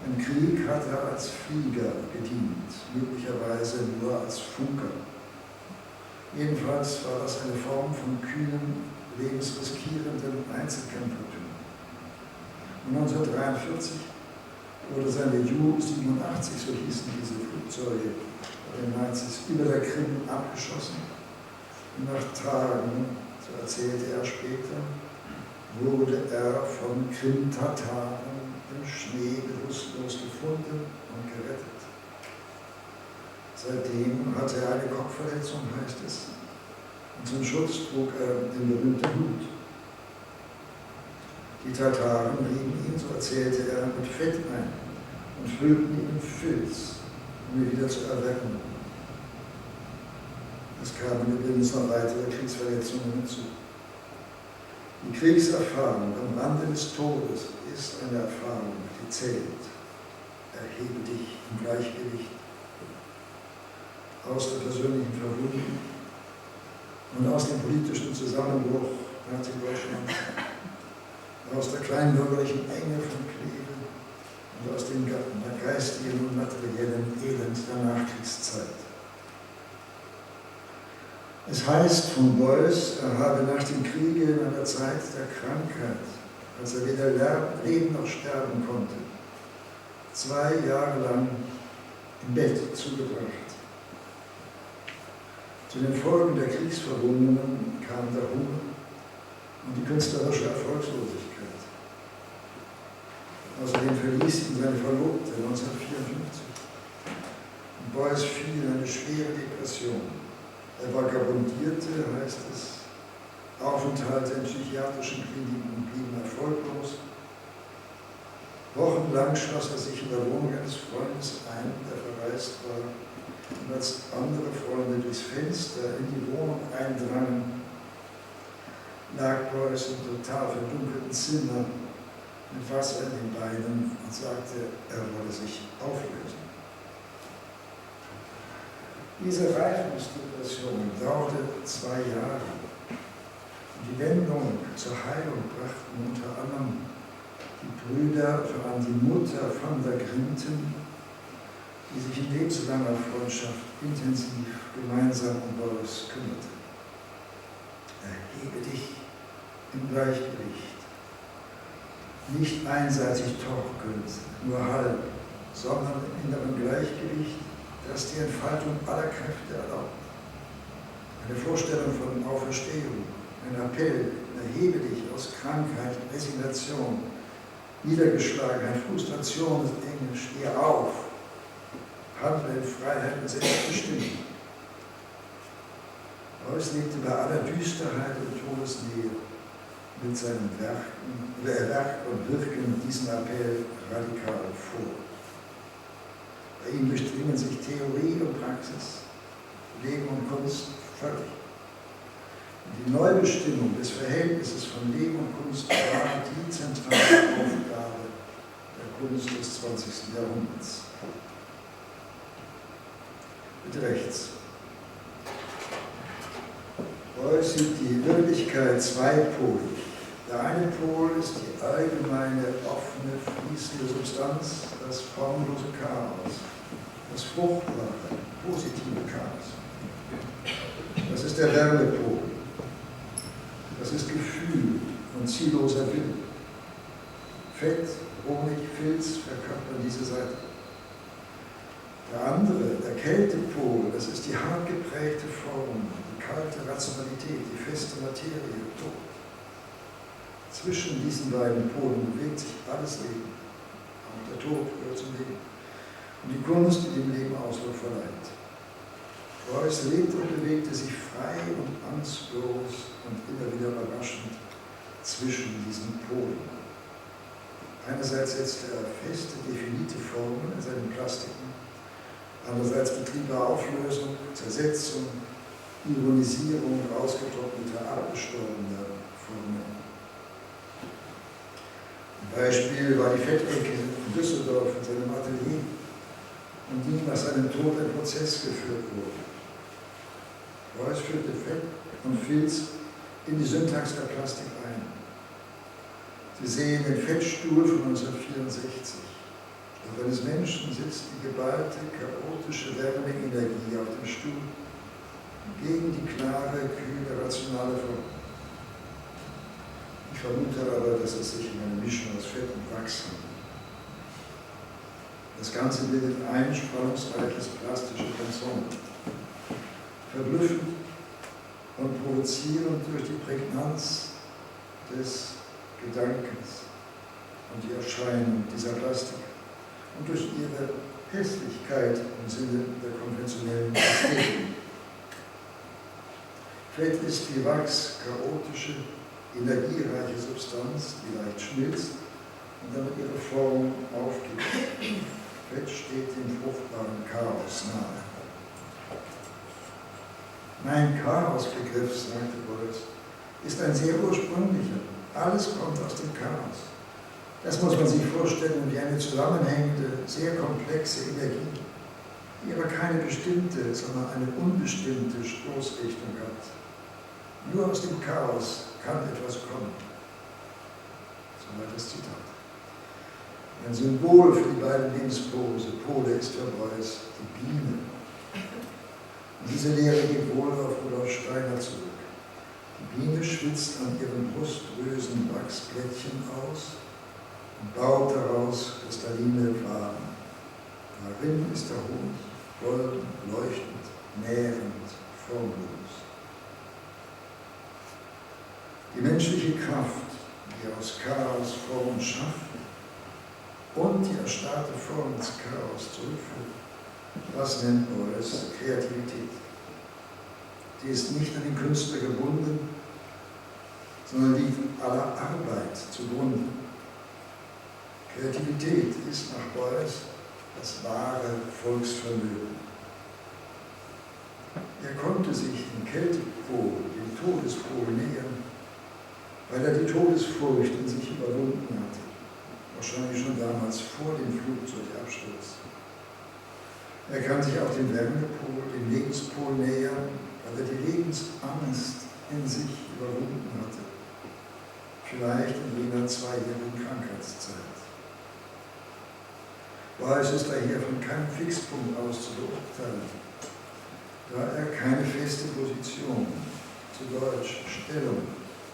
Im Krieg hat er als Flieger gedient, möglicherweise nur als Funker. Jedenfalls war das eine Form von kühnem, lebensriskierendem Einzelkämpfertum. 1943 wurde seine Ju-87, so hießen diese Flugzeuge bei den Nazis, über der Krim abgeschossen. Und nach Tagen, so erzählte er später, wurde er von Krim-Tataren im Schnee bewusstlos gefunden und gerettet. Seitdem hatte er eine Kopfverletzung, heißt es, und zum Schutz trug er den berühmten Hut. Die Tataren rieben ihn, so erzählte er, mit Fett ein und füllten ihn in Filz, um ihn wieder zu erwecken. Es kamen übrigens noch weitere Kriegsverletzungen hinzu. Die Kriegserfahrung am Rande des Todes ist eine Erfahrung, die zählt. Erhebe dich im Gleichgewicht aus der persönlichen Verwundung und aus dem politischen Zusammenbruch Nazi-Deutschland, aus der kleinbürgerlichen Enge von Kleve und aus dem geistigen und materiellen Elend der Nachkriegszeit. Es heißt von Beuys, er habe nach dem Kriege in einer Zeit der Krankheit, als er weder leben noch sterben konnte, 2 Jahre lang im Bett zugebracht. Zu den Folgen der Kriegsverwundungen kam der Hunger und die künstlerische Erfolgslosigkeit. Außerdem verließ ihn seine Verlobte 1954. Und Beuys fiel in eine schwere Depression. Er vagabundierte, heißt es, Aufenthalte in psychiatrischen Kliniken blieben erfolglos. Wochenlang schloss er sich in der Wohnung eines Freundes ein, der verreist war, und als andere Freunde durchs Fenster in die Wohnung eindrangen, lag Beuys im total verdunkelten Zimmer mit Wasser in den Beinen und sagte, er wolle sich auflösen. Diese Reifungsdepression dauerte 2 Jahre. Und die Wendung zur Heilung brachten unter anderem die Brüder, vor allem die Mutter von der Grinten, die sich in lebenslanger Freundschaft intensiv gemeinsam um Beuys kümmerte. Erhebe dich im Gleichgewicht, nicht einseitig torkelnd, nur halb, sondern im inneren Gleichgewicht, das die Entfaltung aller Kräfte erlaubt. Eine Vorstellung von Auferstehung, ein Appell, erhebe dich aus Krankheit, Resignation, Niedergeschlagenheit, Frustration, das Englisch, steh auf, handle in Freiheit und Selbstbestimmung. Beuys lebte bei aller Düsterheit und Todesnähe mit seinem Werk und Wirken diesen Appell radikal vor. Bei ihm durchdringen sich Theorie und Praxis, Leben und Kunst völlig. Und die Neubestimmung des Verhältnisses von Leben und Kunst war die zentrale Aufgabe der Kunst des 20. Jahrhunderts. Bitte rechts. Beuys sieht die Wirklichkeit zweipolig. Der eine Pol ist die allgemeine, offene, fließende Substanz, das formlose Chaos, das fruchtbare, positive Chaos. Das ist der Wärmepol. Das ist Gefühl und zielloser Wille. Fett, Honig, Filz verkörpern diese Seite. Der andere, der Kältepol, das ist die hart geprägte Form, die kalte Rationalität, die feste Materie, Tod. Zwischen diesen beiden Polen bewegt sich alles Leben. Auch der Tod gehört zum Leben. Und die Kunst, die dem Leben Ausdruck verleiht. Beuys lebte und bewegte sich frei und angstlos und immer wieder überraschend zwischen diesen Polen. Einerseits setzte er feste, definierte Formen in seinen Plastiken, andererseits betrieb er Auflösung, Zersetzung, Ironisierung ausgetrockneter, abgestorbener Formen. Ein Beispiel war die Fettecke in Düsseldorf in seinem Atelier, in die nach seinem Tod ein Prozess geführt wurde. Beuys führte Fett und Filz in die Syntax der Plastik ein. Sie sehen den Fettstuhl von 1964. Auf eines Menschen sitzt die geballte, chaotische Wärmeenergie auf dem Stuhl gegen die klare, kühle, rationale Form. Ich vermute aber, dass es sich um eine Mischung aus Fett und Wachs handelt. Das Ganze bildet ein spannungsreiches plastisches Ensemble. Verblüffend und provozierend durch die Prägnanz des Gedankens und die Erscheinung dieser Plastik und durch ihre Hässlichkeit im Sinne der konventionellen Ästhetik. Fett ist wie Wachs, chaotische, energiereiche Substanz, die leicht schmilzt und damit ihre Form aufgibt. Fett steht dem fruchtbaren Chaos nahe. Mein Chaos-Begriff, sagte Beuys, ist ein sehr ursprünglicher. Alles kommt aus dem Chaos. Das muss man sich vorstellen wie eine zusammenhängende, sehr komplexe Energie, die aber keine bestimmte, sondern eine unbestimmte Stoßrichtung hat. Nur aus dem Chaos kann etwas kommen. Soweit das Zitat. Ein Symbol für die beiden Lebenspole ist für Beuys die Biene. Und Diese Lehre geht wohl auf Rudolf Steiner zurück. Die Biene schwitzt an ihren Brustdrüsen Wachsplättchen aus und baut daraus kristalline Waben. Darin ist der Honig golden, leuchtend, nährend, formlos. Die menschliche Kraft, die aus Chaos Formen schafft und die erstarrte Form ins Chaos zurückführt, das nennt Beuys Kreativität. Die ist nicht an den Künstler gebunden, sondern liegt aller Arbeit zugrunde. Kreativität ist nach Beuys das wahre Volksvermögen. Er konnte sich dem Kältepol, dem Todespol nähern, weil er die Todesfurcht in sich überwunden hatte, wahrscheinlich schon damals vor dem Flugzeugabsturz. Er kann sich auch dem Wärmepol, dem Lebenspol nähern, weil er die Lebensangst in sich überwunden hatte, vielleicht in jener 2-jährigen Krankheitszeit. Beuys ist daher von keinem Fixpunkt aus zu beurteilen, da er keine feste Position, zu Deutsch Stellung,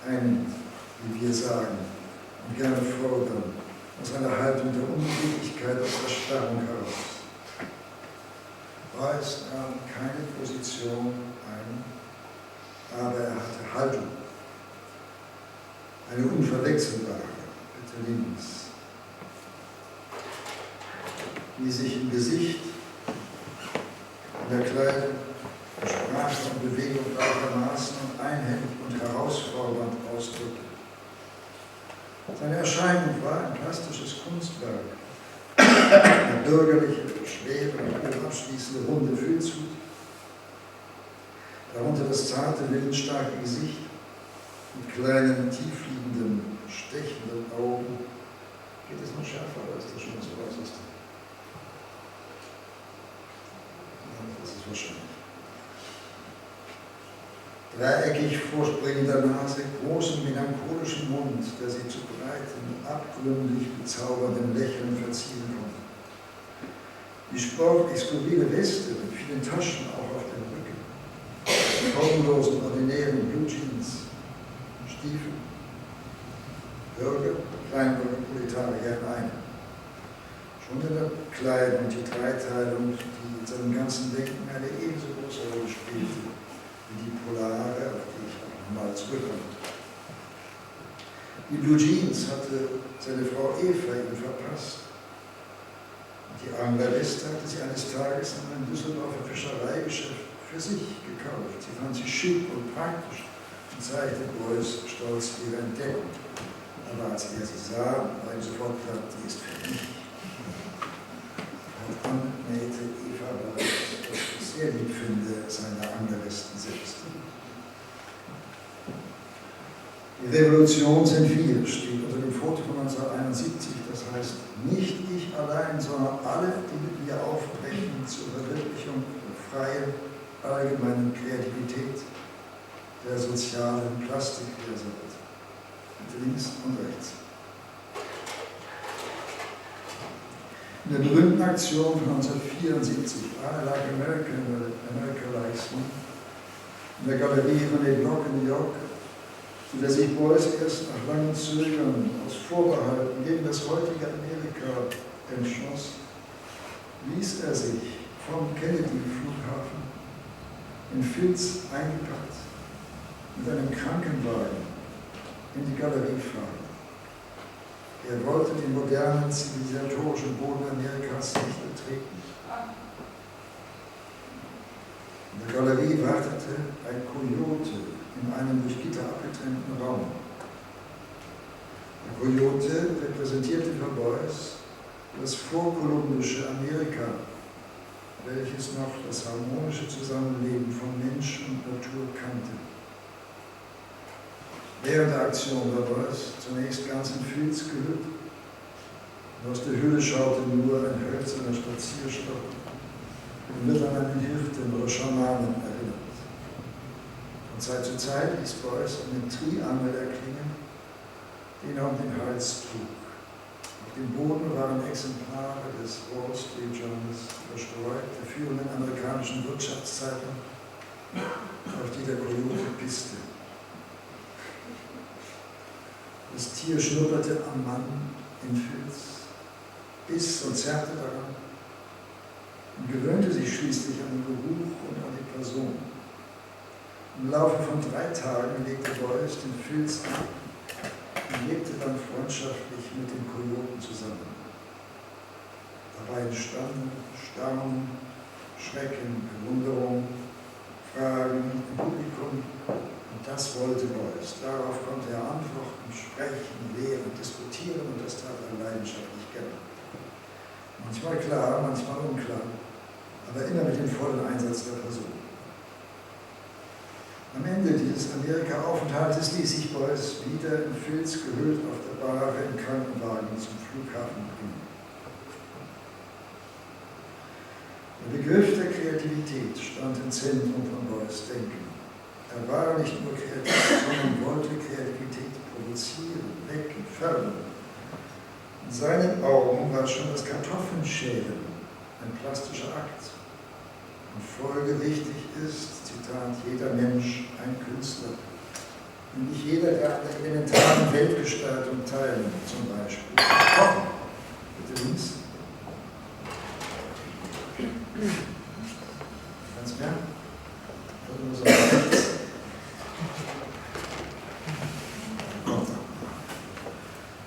einnimmt, wie wir sagen, und gerne fordern, aus einer Haltung der Untätigkeit, aus der Erstarrung heraus. Beuys nahm keine Position ein, aber er hatte Haltung, eine unverwechselbare, bitte links, die sich im Gesicht, in der Kleidung, Sprache und Bewegung gleichermaßen und einhellig und herausfordernd ausdrückte. Seine Erscheinung war ein plastisches Kunstwerk, eine bürgerliche, schwere und abschließende runde Füllzug, darunter das zarte, willensstarke Gesicht mit kleinen, tiefliegenden, stechenden Augen. Geht es noch schärfer, oder ist das schon das Äußerste? Das ist wahrscheinlich. Dreieckig vorspringender Nase, großen melancholischen Mund, der sie zu breiten, abgründig bezauberndem Lächeln verziehen konnte. Die sportlich skurrile Weste mit vielen Taschen auch auf dem Rücken, die formlosen, ordinären Blue Jeans, Stiefel, Bürger, Kleinbürger, Proletarier in einem. Schon in der Kleidung die Dreiteilung, die in seinem ganzen Denken eine ebenso große Rolle spielte wie die Polare, auf die ich auch nochmal zurückkomme. Die Blue Jeans hatte seine Frau Eva ihm verpasst. Die Anglerweste hatte sie eines Tages in einem Düsseldorfer Fischereigeschäft für sich gekauft. Sie fand sie schick und praktisch und zeigte Beuys stolz ihre Entdeckung. Aber als er sie sah, war ihm sofort klar, die ist für mich. Und nähte Eva Beuys, was ich sehr lieb finde, seine Anglerwesten selbst. Die Revolution sind wir, steht unter dem Foto von 1971, das heißt, nicht ich allein, sondern alle, die mit mir aufbrechen zur Verwirklichung der freien, allgemeinen Kreativität, der sozialen Plastikwirtschaft, mit links und rechts. In der berühmten Aktion von 1974, I Like America Likes Me, in der Galerie René Bloch in New York, zu der sich Beuys erst nach langem Zögern aus Vorbehalten gegen das heutige Amerika entschloss, ließ er sich vom Kennedy-Flughafen in Filz eingepackt mit einem Krankenwagen in die Galerie fahren. Er wollte den modernen zivilisatorischen Boden Amerikas nicht betreten. In der Galerie wartete ein Kojote in einem durch Gitter abgetrennten Raum. Der Kojote repräsentierte für Beuys das vorkolumbische Amerika, welches noch das harmonische Zusammenleben von Mensch und Natur kannte. Während der Aktion war Beuys zunächst ganz in Filz gehüllt. Und aus der Hülle schaute nur ein hölzerner Spazierstock und wird an einen Hirten oder Schamanen erinnert. Von Zeit zu Zeit ließ Beuys einen Triangel erklingen, den er um den Hals trug. Auf dem Boden waren Exemplare des Wall Street Journals verstreut, der führenden amerikanischen Wirtschaftszeitung, auf die der Kojote pisste. Das Tier schnupperte am Mann in Filz, biss und zerrte daran und gewöhnte sich schließlich an den Geruch und an die Person. Im Laufe von 3 Tagen legte Beuys den Filz ab und lebte dann freundschaftlich mit den Kojoten zusammen. Dabei entstanden Staunen, Schrecken, Bewunderung, Fragen im Publikum, und das wollte Beuys. Darauf konnte er antworten, sprechen, lehren, diskutieren, und das tat er leidenschaftlich gern. Manchmal klar, manchmal unklar, aber immer mit dem vollen Einsatz der Person. Am Ende dieses Amerika-Aufenthaltes ließ sich Beuys wieder in Filz gehüllt auf der Bahre im Krankenwagen zum Flughafen bringen. Der Begriff der Kreativität stand im Zentrum von Beuys Denken. Er war nicht nur kreativ, sondern wollte Kreativität produzieren, wecken, fördern. In seinen Augen war schon das Kartoffelschälen ein plastischer Akt. Und folgerichtig ist, Zitat, jeder Mensch ein Künstler. Und nicht jeder darf an der elementaren Weltgestaltung teilen, zum Beispiel Kochen. Bitte links. Ganz mehr? Nur so rechts.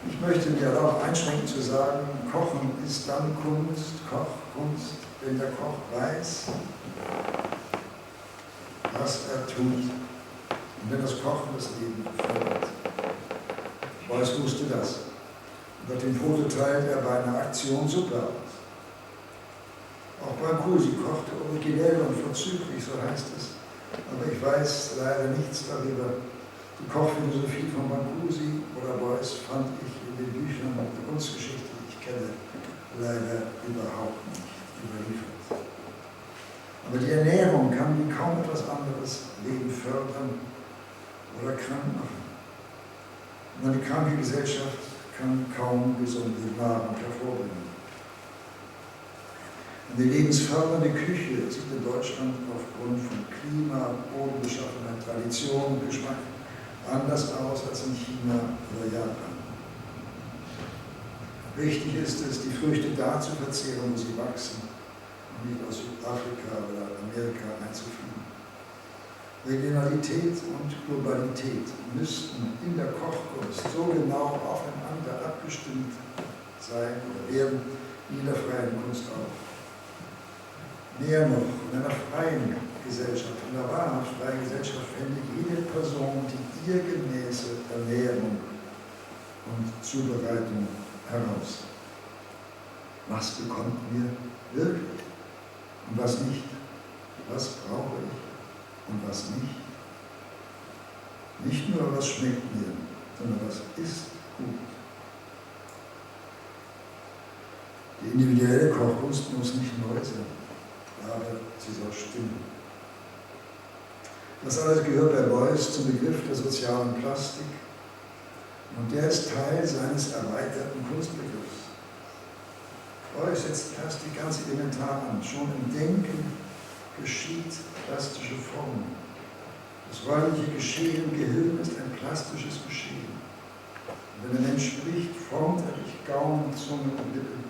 Ich möchte mir erlauben, einschränkend zu sagen, Kochen ist dann Kunst, Kochkunst, wenn der Koch weiß, was er tut und wenn das Kochen das Leben fördert. Beuys wusste das. Und auf dem Foto teilt er bei einer Aktion Suppe aus. Auch Brancusi kochte originell und vorzüglich, so heißt es. Aber ich weiß leider nichts darüber. Die Kochphilosophie von Brancusi oder Beuys fand ich in den Büchern der Kunstgeschichte, die ich kenne, leider überhaupt nicht überliefert. Aber die Ernährung kann wie kaum etwas anderes Leben fördern oder krank machen. Und eine kranke Gesellschaft kann kaum gesunde Nahrung hervorbringen. Eine lebensfördernde Küche sieht in Deutschland aufgrund von Klima, Bodenbeschaffenheit, Tradition und Geschmack anders aus als in China oder Japan. Wichtig ist es, die Früchte da zu verzehren, wo sie wachsen, und nicht aus Südafrika oder Amerika einzufliegen. Regionalität und Globalität müssten in der Kochkunst so genau aufeinander abgestimmt sein oder werden, wie in der freien Kunst auch. Mehr noch, in einer freien Gesellschaft, in einer wahrhaft freien Gesellschaft fände jede Person die ihr gemäße Ernährung und Zubereitung heraus. Was bekommt mir wirklich und was nicht? Was brauche ich und was nicht? Nicht nur, was schmeckt mir, sondern was ist gut. Die individuelle Kochkunst muss nicht neu sein, aber sie soll stimmen. Das alles gehört bei Beuys zum Begriff der sozialen Plastik, und der ist Teil seines erweiterten Kunstbegriffs. Beuys setzt Plastik ganz elementar an. Schon im Denken geschieht plastische Form. Das räumliche Geschehen im Gehirn ist ein plastisches Geschehen. Und wenn der Mensch spricht, formt er durch Gaumen, Zunge und Lippen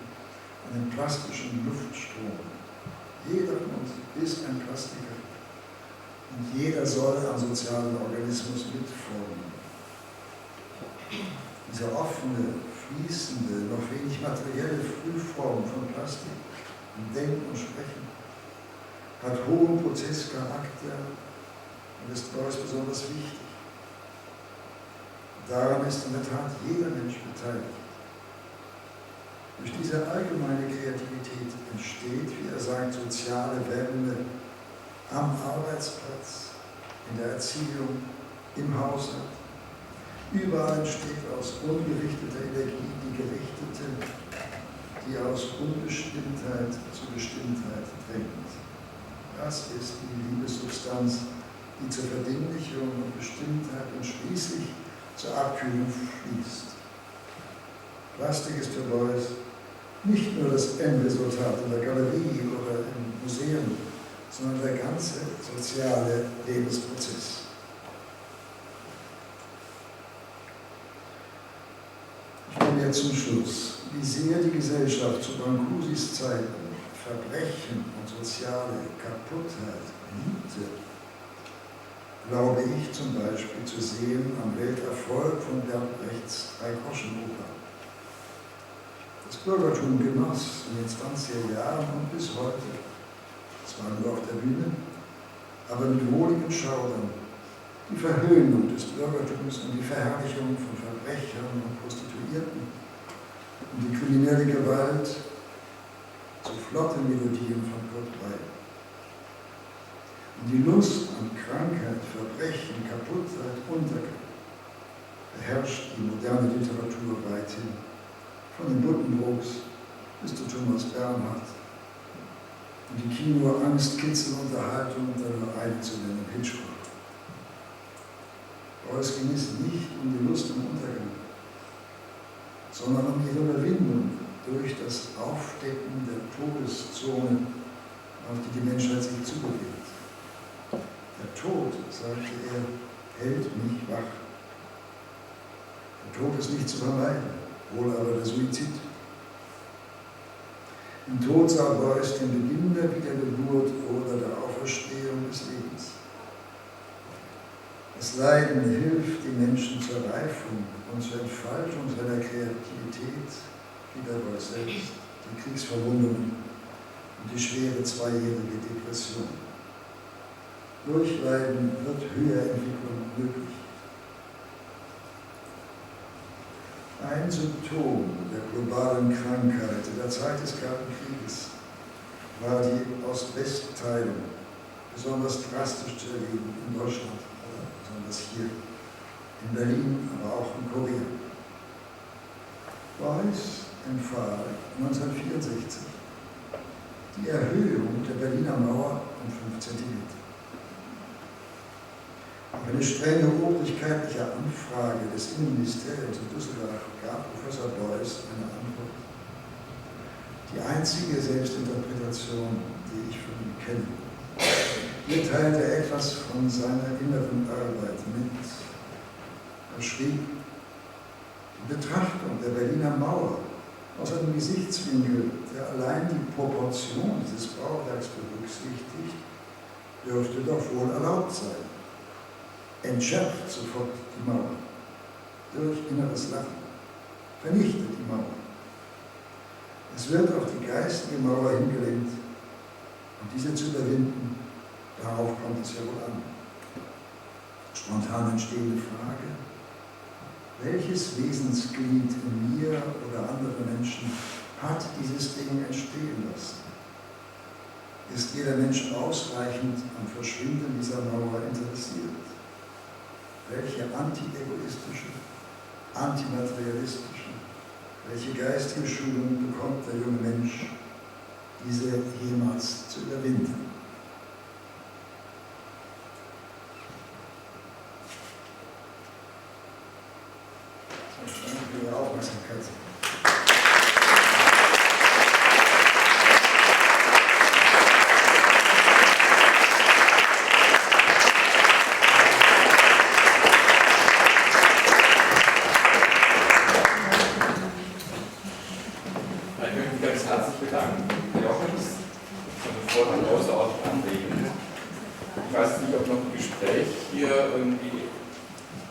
einen plastischen Luftstrom. Jeder von uns ist ein Plastiker. Und jeder soll am sozialen Organismus mitformen. Diese offene, fließende, noch wenig materielle Frühform von Plastik im Denken und Sprechen hat hohen Prozesscharakter und ist Beuys besonders wichtig. Daran ist in der Tat jeder Mensch beteiligt. Durch diese allgemeine Kreativität entsteht, wie er sagt, soziale Wärme am Arbeitsplatz, in der Erziehung, im Haushalt. Überall entsteht aus ungerichteter Energie die gerichtete, die aus Unbestimmtheit zu Bestimmtheit drängt. Das ist die Liebessubstanz, die zur Verdinglichung und Bestimmtheit und schließlich zur Abkühlung fließt. Plastik ist für Beuys nicht nur das Endresultat in der Galerie oder im Museum, sondern der ganze soziale Lebensprozess. Ich komme jetzt zum Schluss. Wie sehr die Gesellschaft zu Brancusis Zeiten Verbrechen und soziale Kaputtheit liebte, glaube ich zum Beispiel zu sehen am Welterfolg von Bert Brechts Drei-Groschen-Oper. Das Bürgertum genoss in den 20er Jahren und bis heute, zwar nur auf der Bühne, aber mit wohligen Schaudern, die Verhöhnung des Bürgertums und die Verherrlichung von Verbrechern und Prostituierten und die kriminelle Gewalt zu flotten Melodien von Kurt Weill. Und die Lust an Krankheit, Verbrechen, Kaputtheit, Untergang beherrscht die moderne Literatur weithin, von den Buddenbrooks bis zu Thomas Bernhard. Und die Kino-Angst-Kitzel-Unterhaltung, um da nur eine zu nennen, Hitchcock. Aber es ging es nicht um die Lust am Untergang, sondern um ihre Überwindung durch das Aufdecken der Todeszone, auf die die Menschheit sich zubewegt. Der Tod, sagte er, hält mich wach. Der Tod ist nicht zu vermeiden, wohl aber der Suizid. Im Tod sah Beuys den Beginn der Wiedergeburt oder der Auferstehung des Lebens. Das Leiden hilft den Menschen zur Reifung und zur Entfaltung seiner Kreativität, wie der Beuys selbst, die Kriegsverwundungen und die schwere zweijährige Depression. Durch Leiden wird Höherentwicklung möglich. Ein Symptom der globalen Krankheit in der Zeit des Kalten Krieges war die Ost-West-Teilung, besonders drastisch zu erleben in Deutschland, oder besonders hier in Berlin, aber auch in Korea. Beuys empfahl 1964 die Erhöhung der Berliner Mauer um 5 cm. Auf eine strenge obrigkeitliche Anfrage des Innenministeriums in Düsseldorf gab Professor Beuys eine Antwort. Die einzige Selbstinterpretation, die ich von ihm kenne. Hier teilte er etwas von seiner inneren Arbeit mit. Er schrieb, die Betrachtung der Berliner Mauer aus einem Gesichtswinkel, der allein die Proportion des Bauwerks berücksichtigt, dürfte doch wohl erlaubt sein. Entschärft sofort die Mauer durch inneres Lachen, vernichtet die Mauer. Es wird auf die geistige Mauer hingelenkt und diese zu überwinden, darauf kommt es ja wohl an. Spontan entstehende Frage, welches Wesensglied in mir oder anderen Menschen hat dieses Ding entstehen lassen? Ist jeder Mensch ausreichend am Verschwinden dieser Mauer interessiert? Welche anti-egoistische, antimaterialistische, welche geistige Schulung bekommt der junge Mensch, diese jemals zu überwinden? Danke für Ihre Aufmerksamkeit.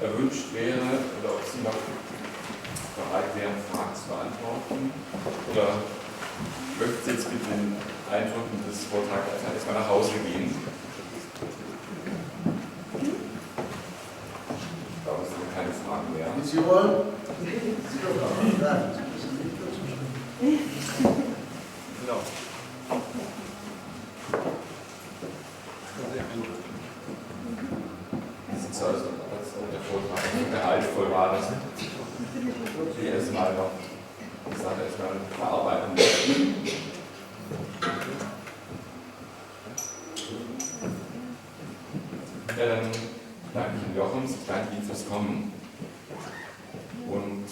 Erwünscht wäre oder ob Sie noch bereit wären, Fragen zu beantworten oder möchten Sie jetzt mit den Eindrücken des Vortrags erstmal nach Hause gehen? Ich glaube, es sind keine Fragen mehr. Wie Sie wollen. Genau. Also, als der Vortrag gehaltvoll war, dass wir erstmal noch die Sache erstmal verarbeiten möchten. Ja, dann danke ich Ihnen, Jochems, ich danke Ihnen fürs Kommen und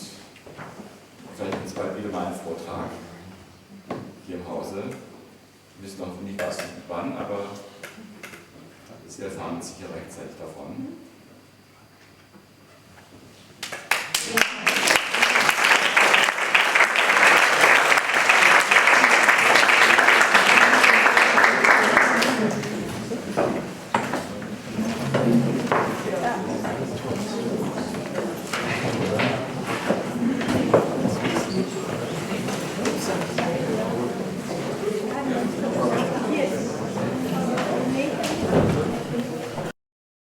vielleicht gibt es bald wieder mal einen Vortrag hier im Hause. Wir wissen noch nicht was und wann, aber Sie erfahren sicher rechtzeitig davon.